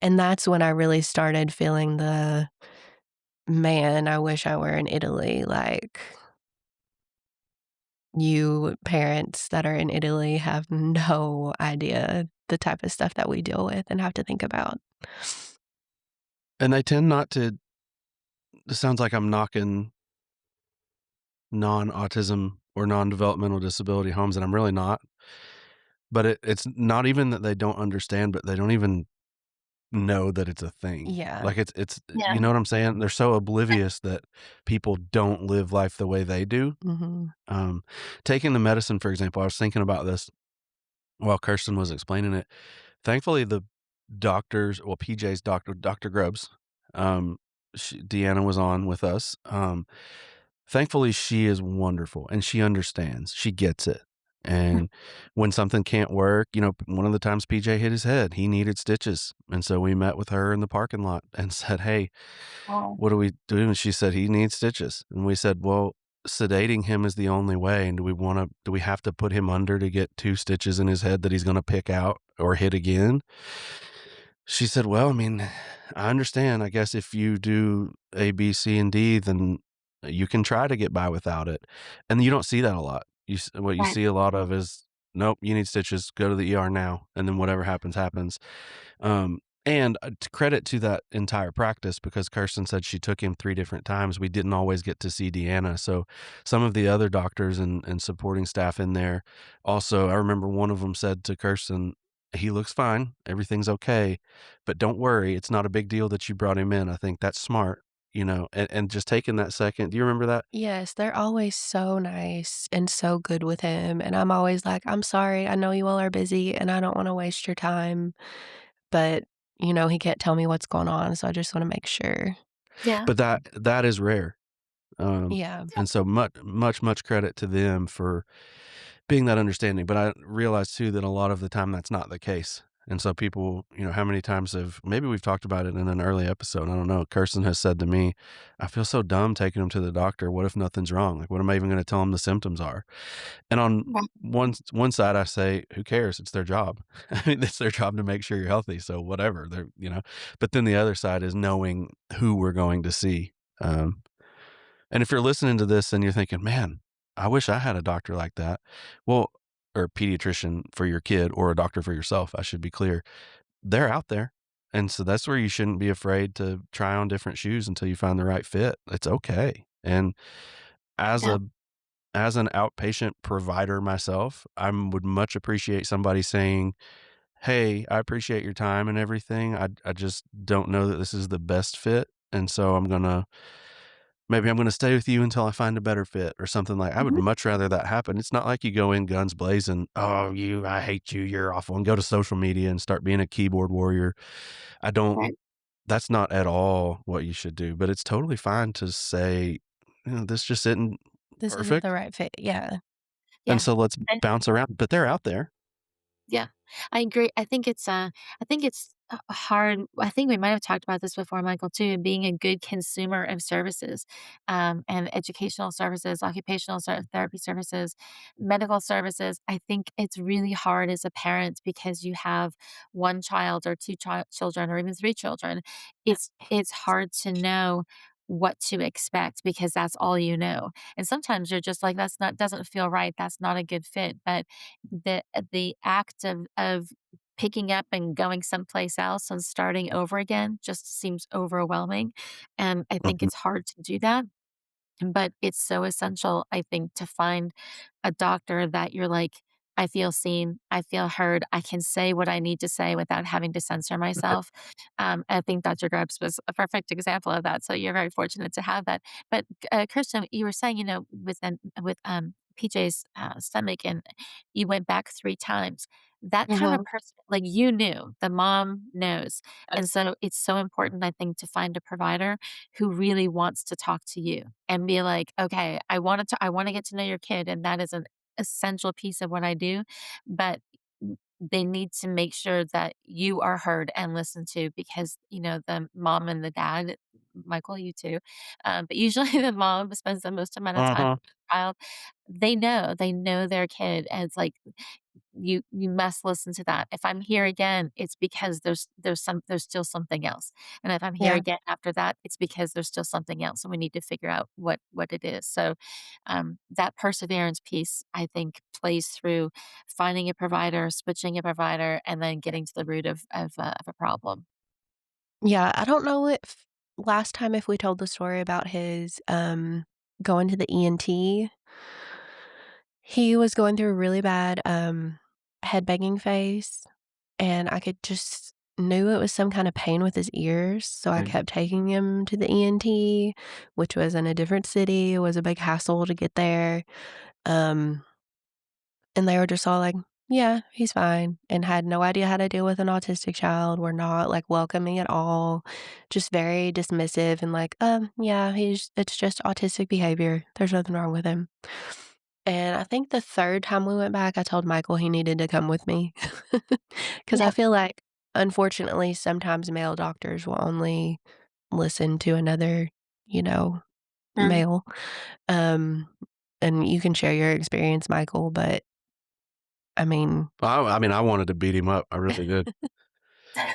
And that's when I really started feeling the, "Man, I wish I were in Italy." Like, you parents that are in Italy have no idea the type of stuff that we deal with and have to think about. And they tend not to it sounds like I'm knocking non-autism or non-developmental disability homes, and I'm really not. But it's not even that they don't understand, but they don't even know that it's a thing. Yeah. Like, it's Yeah. you know what I'm saying? They're so oblivious that people don't live life the way they do. Mhm. Um, Taking the medicine, for example, I was thinking about this while Kirsten was explaining it. Thankfully, the doctors well, PJ's doctor, Dr. Grubbs, Deanna was on with us. Thankfully, she is wonderful, and she understands, she gets it, and when something can't work, one of the times PJ hit his head, he needed stitches, and so we met with her in the parking lot and said, "Hey, Oh, what do we do?" And she said, "He needs stitches." And we said, "Well, sedating him is the only way, and do we have to put him under to get 2 stitches in his head that he's gonna pick out or hit again?" She said, "Well, I mean, I understand. I guess if you do A, B, C, and D, then you can try to get by without it." And you don't see that a lot. What you right. see a lot of is, "Nope, you need stitches. Go to the ER now." And then whatever happens, happens. And to credit to that entire practice, because Kirsten said she took him 3 different times, we didn't always get to see Deanna. So some of the other doctors and supporting staff in there also, I remember one of them said to Kirsten, "He looks fine. Everything's okay, but don't worry. It's not a big deal that you brought him in. I think that's smart." And just taking that second. Do you remember that? Yes, they're always so nice and so good with him, and I'm always like, "I'm sorry, I know you all are busy, and I don't wanna waste your time, but he can't tell me what's going on, so I just wanna make sure. Yeah. But that is rare, Yeah. and so much credit to them for being that understanding, but I realize too that a lot of the time that's not the case, and so people, how many times have maybe we've talked about it in an early episode, I don't know, Kirsten has said to me, "I feel so dumb taking him to the doctor. What if nothing's wrong? Like, what am I even gonna tell him the symptoms are?" And on Right. one side, I say, "Who cares? It's their job." I mean, it's their job to make sure you're healthy, so whatever, but then the other side is knowing who we're going to see, and if you're listening to this and you're thinking, "Man, I wish I had a doctor like that." Well, or a pediatrician for your kid or a doctor for yourself, I should be clear. They're out there. And so that's where you shouldn't be afraid to try on different shoes until you find the right fit. It's okay. And as Yeah. a as an outpatient provider myself, I would much appreciate somebody saying, "Hey, I appreciate your time and everything. I just don't know that this is the best fit, and so maybe I'm gonna stay with you until I find a better fit," or something. Like, I would Mhm. much rather that happen. It's not like you go in guns blazing, "Oh, I hate you, you're awful," and go to social media and start being a keyboard warrior. I don't Right. That's not at all what you should do, but it's totally fine to say, "This just isn't This isn't the perfect, right fit. Yeah. and Yeah. so let's And bounce around," but they're out there. yeah, I agree. I think it's hard. I think we might have talked about this before, Michael, too, being a good consumer of services, and educational services, occupational therapy services, medical services. I think it's really hard as a parent because you have one child or two children or even three children. It's hard to know what to expect because that's all you know. And sometimes you're just like, that's not doesn't feel right. That's not a good fit. But the act of picking up and going someplace else and starting over again just seems overwhelming, and I think Mhm. it's hard to do that, but it's so essential, I think, to find a doctor that you're like, "I feel seen, I feel heard, I can say what I need to say without having to censor myself." I think Dr. Grubbs was a perfect example of that, so you're very fortunate to have that. But, Kirsten, you were saying, with PJ's, stomach and you went back 3 times. That kind of Mhm. person like, you knew, the mom knows, and so it's so important, I think, to find a provider who really wants to talk to you and be like, "Okay, I wanna get to know your kid, and that is an essential piece of what I do, but they need to make sure that you are heard and listened to because, the mom and the dad, Michael, you too, but usually the mom spends the most amount of time Uh-huh. with the child. They know their kid, and it's like, you must listen to that. If I'm here again, it's because there's still something else. And if I'm here Yeah. again after that, it's because there's still something else and we need to figure out what it is. So that perseverance piece, I think, plays through finding a provider, switching a provider, and then getting to the root of a problem. Yeah, I don't know if last time if we told the story about his, going to the ENT. He was going through a really bad, head banging phase, and I could just knew it was some kind of pain with his ears, so I Right. kept taking him to the ENT, which was in a different city. It was a big hassle to get there, um, and they were just all like, "Yeah, he's fine," and had no idea how to deal with an autistic child, were not, like, welcoming at all, just very dismissive and like, yeah, it's just autistic behavior. There's nothing wrong with him." And I think the 3rd time we went back, I told Michael he needed to come with me, because I Yeah. feel like, unfortunately, sometimes male doctors will only listen to another, you know, Mm. male, um, and you can share your experience, Michael, but, I mean. I mean, I wanted to beat him up. I really did.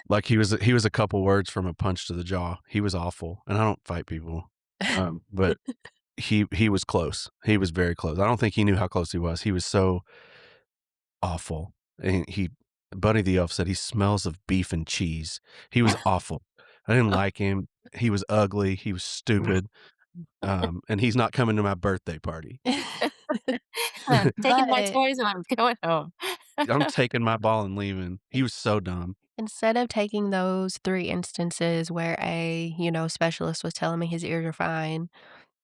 Like, he was a couple words from a punch to the jaw. He was awful, and I don't fight people, but he was close. He was very close. I don't think he knew how close he was. He was so awful, and Buddy the Elf said, "He smells of beef and cheese." He was awful. I didn't like him. He was ugly. He was stupid, and he's not coming to my birthday party. I'm taking my But toys and I'm going home. I'm taking my ball and leaving. He was so dumb. instead of taking those 3 instances where a, specialist was telling me his ears are fine,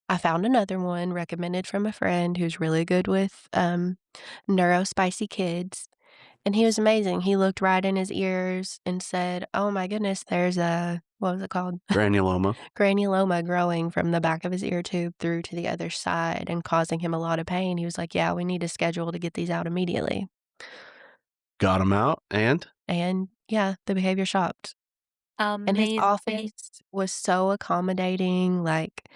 I found another one recommended from a friend who's really good with, neurospicy kids, And he was amazing. He looked right in his ears and said, "Oh my goodness, there's a" what was it called? Granuloma. Granuloma growing from the back of his ear tube through to the other side and causing him a lot of pain. He was like, "Yeah, we need to schedule to get these out immediately." Got him out, and And yeah, the behavior shopped. And his Amazing. office was so accommodating, like,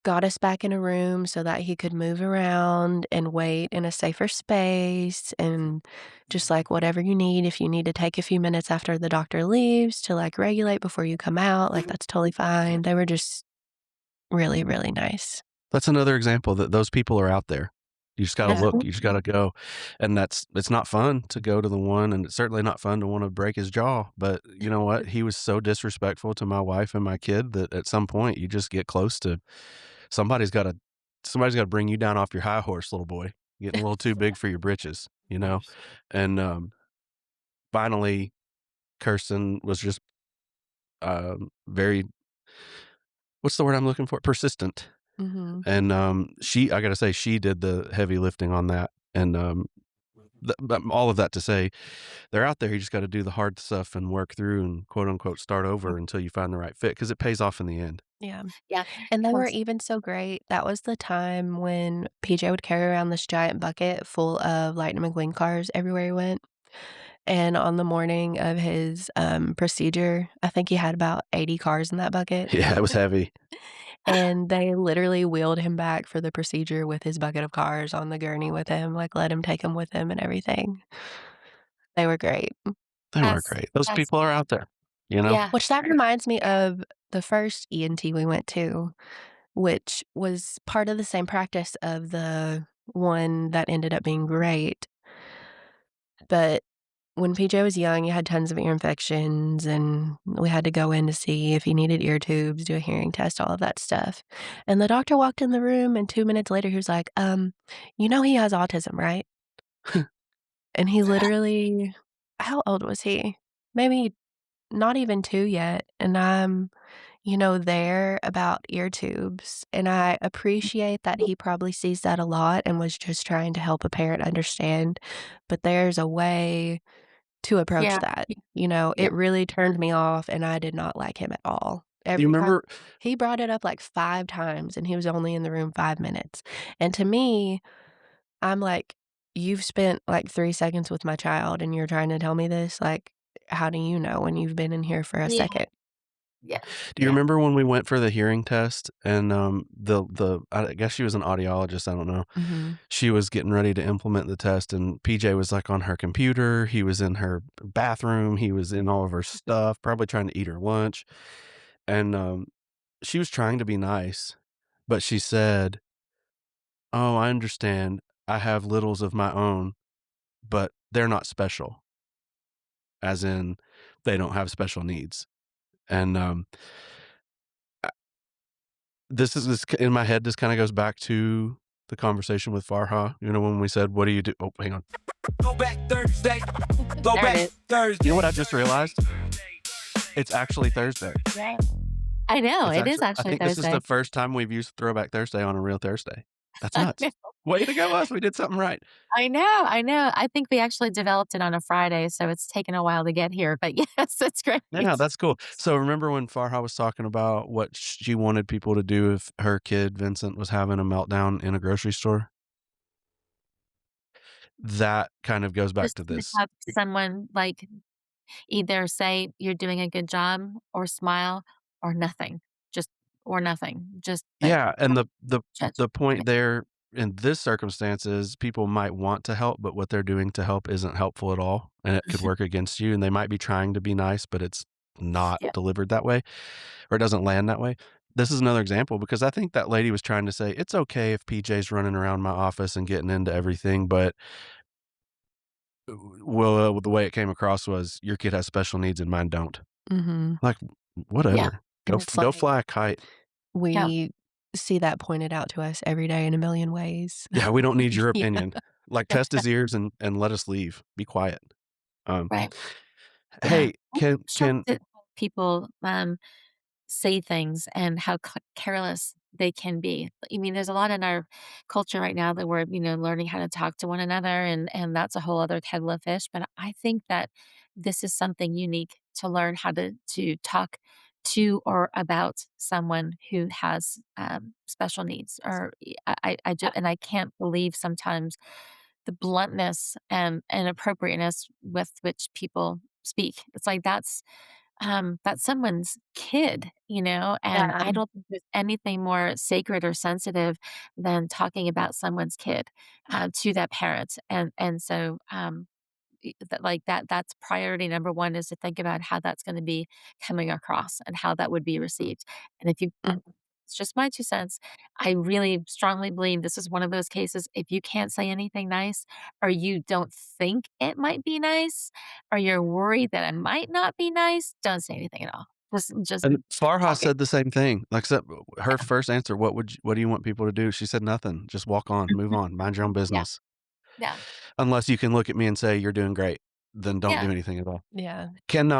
got us back in a room so that he could move around and wait in a safer space and just, like, whatever you need, if you need to take a few minutes after the doctor leaves to, like, regulate before you come out, like, that's totally fine. They were just really, really nice. that's another example that those people are out there. You just gotta look, you just Absolutely. gotta go, and it's not fun to go to the one, and it's certainly not fun to wanna break his jaw, but you know what? He was so disrespectful to my wife and my kid that at some point, you just get close to somebody's gotta somebody's gotta bring you down off your high horse, little boy. Getting a little too big for your britches, you know? And, finally, Kirsten was just, very what's the word I'm looking for? Persistent. Mhm. And, I gotta say, she did the heavy lifting on that, and, but all of that to say, they're out there, you just gotta do the hard stuff and work through and quote, unquote, "start over" until you find the right fit because it pays off in the end. Yeah. Yeah. And they were Cons even so great. That was the time when PJ would carry around this giant bucket full of Lightning McQueen cars everywhere he went. And on the morning of his, procedure, I think he had about 80 cars in that bucket, Yeah, it was heavy. and they literally wheeled him back for the procedure with his bucket of cars on the gurney with him, like, let him take 'em with him and everything. They were great. They were as great. Those as people are out there, you know? yeah. Which that reminds me of the first ENT we went to, which was part of the same practice of the one that ended up being great, but when PJ was young, he had tons of ear infections, and we had to go in to see if he needed ear tubes, do a hearing test, all of that stuff, and the doctor walked in the room, and 2 minutes later, he was like, you know he has autism, right?" And he literally how old was he? Maybe not even 2 yet, and I'm, there about ear tubes, and I appreciate that he probably sees that a lot and was just trying to help a parent understand, but there's a way to approach Yeah. that, Yeah. it really turned me off, and I did not like him at all. Do you Every time remember he brought it up, like, 5 times, and he was only in the room 5 minutes, and to me, I'm like, "You've spent, like, 3 seconds with my child, and you're trying to tell me this? Like, how do you know when you've been in here for a Yeah. second?" Yeah. do you Yeah. remember when we went for the hearing test and, the I guess she was an audiologist, I don't know. Mhm. She was getting ready to implement the test, and PJ was, like, on her computer, he was in her bathroom, he was in all of her stuff, probably trying to eat her lunch, and, she was trying to be nice, but she said, "Oh, I understand. I have littles of my own, but they're not special," as in they don't have special needs, and, uh, this in my head, this kinda goes back to the conversation with Farha, when we said, "What do you do?" Oh, hang on. Go back Thursday. Go There it back is. You know what Thursday. I just realized? It's actually Thursday. Yeah. I know, It's it is actually I actually think this is the Thursday. first time we've used Throwback Thursday on a real Thursday. That's I nuts. know. Way to go us, we did something right. I know, I know. I think we actually developed it on a Friday, so it's taken a while to get here, but yes, it's great. Yeah, that's cool. So remember when Farha was talking about what she wanted people to do if her kid, Vincent, was having a meltdown in a grocery store? That kind of goes back Just to to this. have someone, like, either say, "You're doing a good job," or smile, or nothing. Just or nothing. Just, like, Yeah, and don't the judge. the Yeah. point there in this circumstance is people might want to help, but what they're doing to help isn't helpful at all, and it could work against you, and they might be trying to be nice, but it's not Yeah. delivered that way, or it doesn't land that way. This is another example because I think that lady was trying to say, "It's okay if PJ's running around my office and getting into everything, but" well, the way it came across was, "Your kid has special needs and mine don't." Mhm. Like, Yeah. whatever. And it's Go like, fly a kite. Yeah. we see that pointed out to us every day in a million ways. Yeah, we don't need your Yeah. opinion. Like, test his ears and let us leave. Be quiet. Um, Right. Yeah. hey, I'm can shocked at how people, say things and how careless they can be. I mean, there's a lot in our culture right now that we're, learning how to talk to one another, and that's a whole other kettle of fish. But I think that this is something unique to learn how to talk to or about someone who has special needs. Or and I can't believe sometimes the bluntness and appropriateness with which people speak. It's like that's someone's kid, and Yeah. I don't think there's anything more sacred or sensitive than talking about someone's kid, to that parent, and so, that's priority number 1 is to think about how that's gonna be coming across and how that would be received, and if you it's just my 2 cents. I really strongly believe this is one of those cases, if you can't say anything nice, or you don't think it might be nice, or you're worried that it might not be nice, don't say anything at all. Just And Farha talk it. said the same thing. Like I said, her first answer, what do you want people to do?" She said, "Nothing. Just walk on, move Mhm. on, mind your own Yeah, business. yeah, Unless you can look at me and say, 'You're doing great,' then don't yeah. do anything at all." Yeah.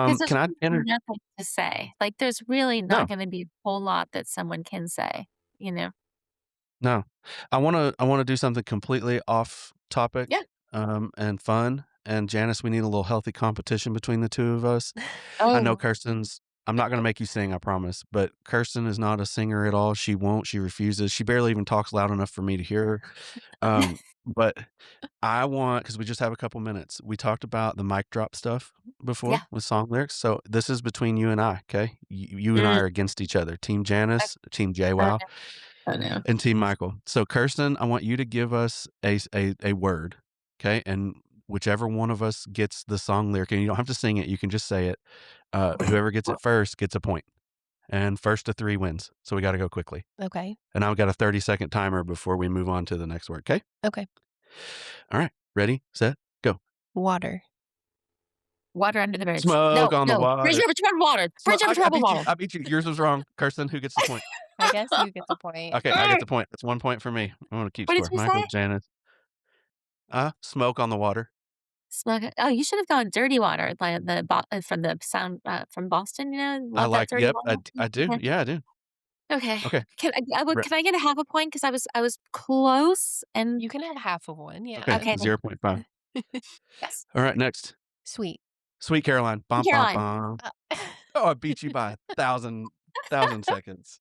Because there's Can I really enter nothing to say. Like, there's really not No, gonna be a whole lot that someone can say, you know? no. I wanna do something completely off Yeah. topic, and fun, and Janice, we need a little healthy competition between the 2 of us. I know Oh, Kirsten's I'm not gonna make you sing, I promise, but Kirsten is not a singer at all. She won't, she refuses. She barely even talks loud enough for me to hear her. But I want, because we just have a couple minutes. We talked about the mic drop stuff before yeah. with song lyrics, so this is between you and I, okay? You and I Mm, are against each other, Team I Janice, Team oh, JWoww, no. Oh, no. and Team Michael. So, Kirsten, I want you to give us a word, okay? And whichever one of us gets the song lyric, and you don't have to sing it, you can just say it. Whoever gets it first gets a point, and first to 3 wins. So we gotta go quickly. Okay. And I've got a 30-second timer before we move on to the next word, okay? Okay. Alright, ready, set, go. Water. Water under the bridge. Smoke No, on the no. Bridge water. over troubled water. Bridge over I troubled beat you, water. I beat you. Yours was wrong. Kirsten, who gets the point? I guess you get the point. Okay, I get the point. That's 1 point for me. I'm gonna keep What did score. you Michael, say? Janice. Smoke on the water. Smoke it. Oh, you should have gone dirty water, like from the sound, from Boston, I love that like dirty yep, water. I do. Yeah. Yeah, I do. Okay. Okay. Re Can I get a half a point? Because I was close and You can have half of one, okay, yeah. okay, thank 0.5. yes. Alright, next. Sweet. Sweet Caroline. Bum, bum, Caroline. bum. Uh, Oh, I beat you by 1,000 seconds.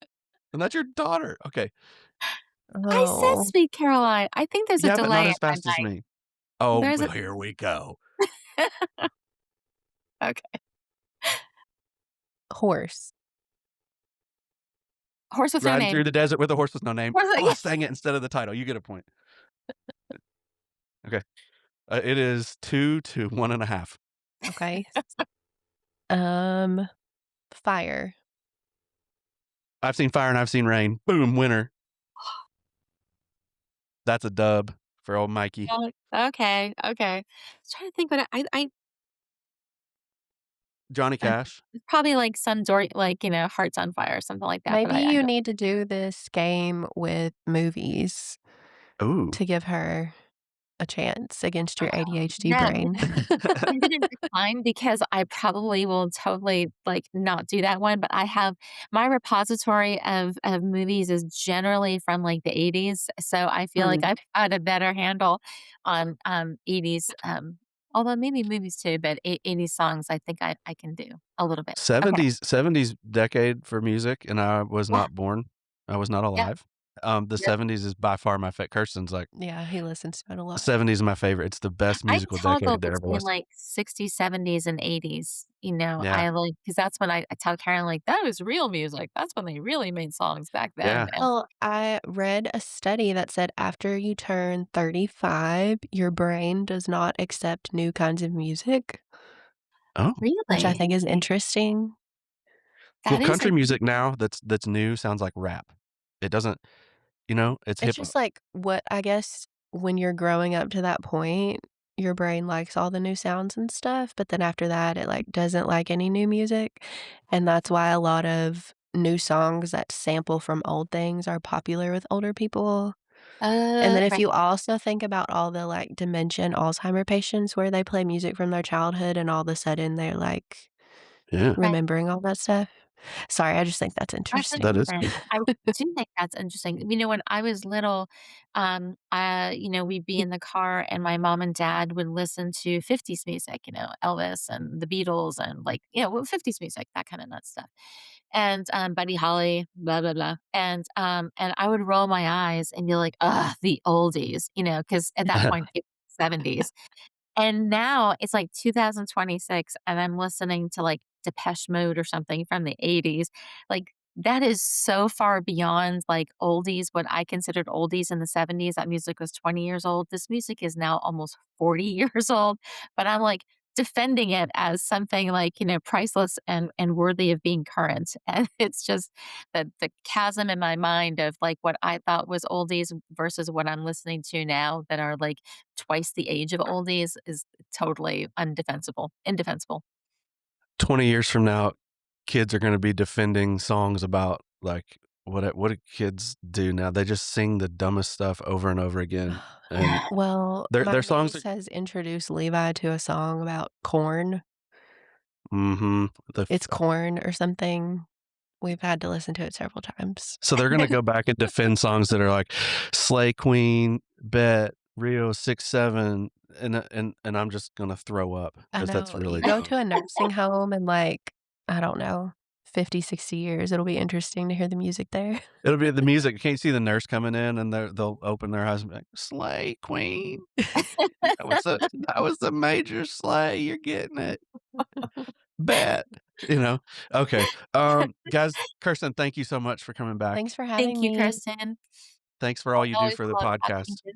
And that's your daughter. Okay. I said oh, Sweet Caroline. I think there's a Yeah, but not delay as in my fast as mic. me. Oh, There's a well, here we go. okay. horse. Horse with no Riding name. through the desert with a horse with no name. Horse with Oh, I yeah. sang it instead of the title. You get a point. Okay. It is 2 to 1.5. Okay. Um, fire. I've seen fire and I've seen rain. Boom, winner. That's a dub for old Mikey. Oh, okay, okay. I was trying to think what Johnny Cash. it's probably like like, Hearts on Fire or something like that, but Maybe I you don't need to do this game with movies Ooh. to give her a chance against your ADHD no. brain. I'm gonna decline because I probably will totally, like, not do that one, but I have my repository of movies is generally from, like, the '80s, so I feel like Mm. I've got a better handle on, '80s, although maybe movies too, but '80s songs, I think I can do a little bit. Okay. 70s decade for music, and I was Yeah, not born. I was not yeah, alive. The yep. '70s is by far my Kirsten's like, Yeah, he listens to it a "The lot. '70s is my favorite. It's the best I musical toggle decade there ever between, was." like, '60s, '70s, and '80s, Yeah. I like because that's when I tell Karen, like, "That is real music. That's when they really made songs back then," Yeah. and Well, I read a study that said after you turn 35, your brain does not accept new kinds of music, Oh. which I really? think is interesting. Well, That is country music interesting. now that's new sounds like rap. It doesn't it's It's hip hop. just like what I guess when you're growing up to that point, your brain likes all the new sounds and stuff, but then after that, it, like, doesn't like any new music, and that's why a lot of new songs that sample from old things are popular with older people. And then if Right. you also think about all the, like, dementia and Alzheimer patients where they play music from their childhood and all of a sudden they're, like, Yeah. Right. remembering all that stuff. Sorry, I just think that's That's That interesting. is interesting. good. I do think that's interesting. When I was little, we'd be in the car and my mom and dad would listen to 50s music, Elvis and the Beatles and 50s music, that kind of nuts stuff. And Buddy Holly, blah blah blah. And I would roll my eyes and be like, ugh, the oldies, because at that point it was 70s. And now it's like 2026 and I'm listening to like Depeche Mode or something from the '80s. Like that is so far beyond like oldies, what I considered oldies in the '70s. That music was 20 years old. This music is now almost 40 years old, but I'm like defending it as something like, priceless and worthy of being current. And it's just the chasm in my mind of like what I thought was oldies versus what I'm listening to now that are like twice the age of oldies is totally indefensible. 20 years from now, kids are gonna be defending songs about, like, what do kids do now? They just sing the dumbest stuff over and over again, and Well, their my songs are niece has introduced Levi to a song about corn. mhm, the f It's corn or something. We've had to listen to it several times. so they're gonna go back and defend songs that are like Slay Queen, Bet, Rio 6-7, and I'm just gonna throw up I because that's know. You really go dumb. to a nursing home in, like, I don't know, 50, 60 years, it'll be interesting to hear the music there. It'll be the music. Can't you see the nurse coming in and they'll open their eyes and be like, "Slay Queen." That was the major slay. You're getting it. Bet. You know? Okay. Guys, Kirsten, thank you so much for coming back. Thanks for Thank having you, me. Kristen. Thanks for I all you do always for the love talking podcast. to You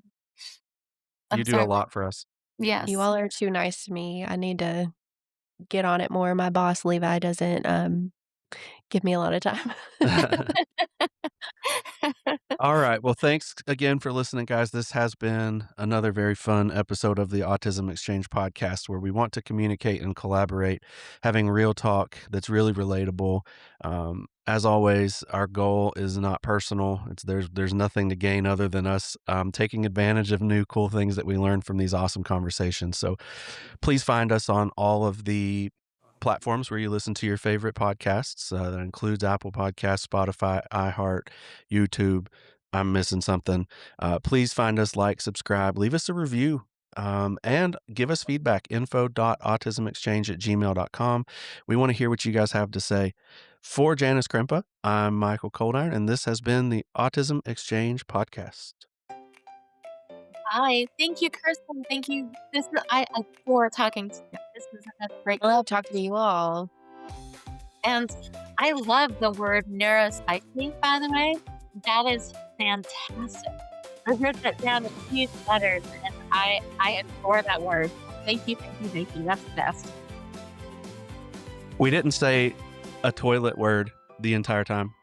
I'm do a sorry, what? lot for us. You Yes. all are too nice to me. I need to get on it more. My boss, Levi, doesn't, give me a lot of time. All right. Well, thanks again for listening, guys. This has been another very fun episode of the Autism Exchange podcast where we want to communicate and collaborate, having real talk that's really relatable. As always, our goal is not personal. There's nothing to gain other than us taking advantage of new cool things that we learn from these awesome conversations. So please find us on all of the platforms where you listen to your favorite podcasts. That includes Apple Podcasts, Spotify, iHeart, YouTube. I'm missing something. Please find us, like, subscribe, leave us a review, and give us feedback. info.autismexchange@gmail.com. We want to hear what you guys have to say. For Janis Krempa, I'm Michael Coldiron, and this has been the Autism Exchange podcast. Hi. Thank you, Kirsten. Thank you. I adore talking to you. This is a great I love talking to you all. and I love the word neuropsyche, by the way. That is fantastic. I wrote that down in huge letters and I adore that word. Thank you, thank you, thank you. That's the best. We didn't say a toilet word the entire time.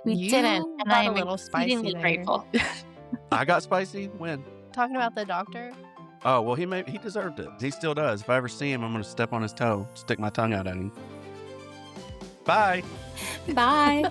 We didn't, You and I got a am little spicy exceedingly there. grateful. I got spicy when? Talking about the doctor? Oh, well, he deserved it. He still does. If I ever see him, I'm gonna step on his toe, stick my tongue out at him. Bye. Bye.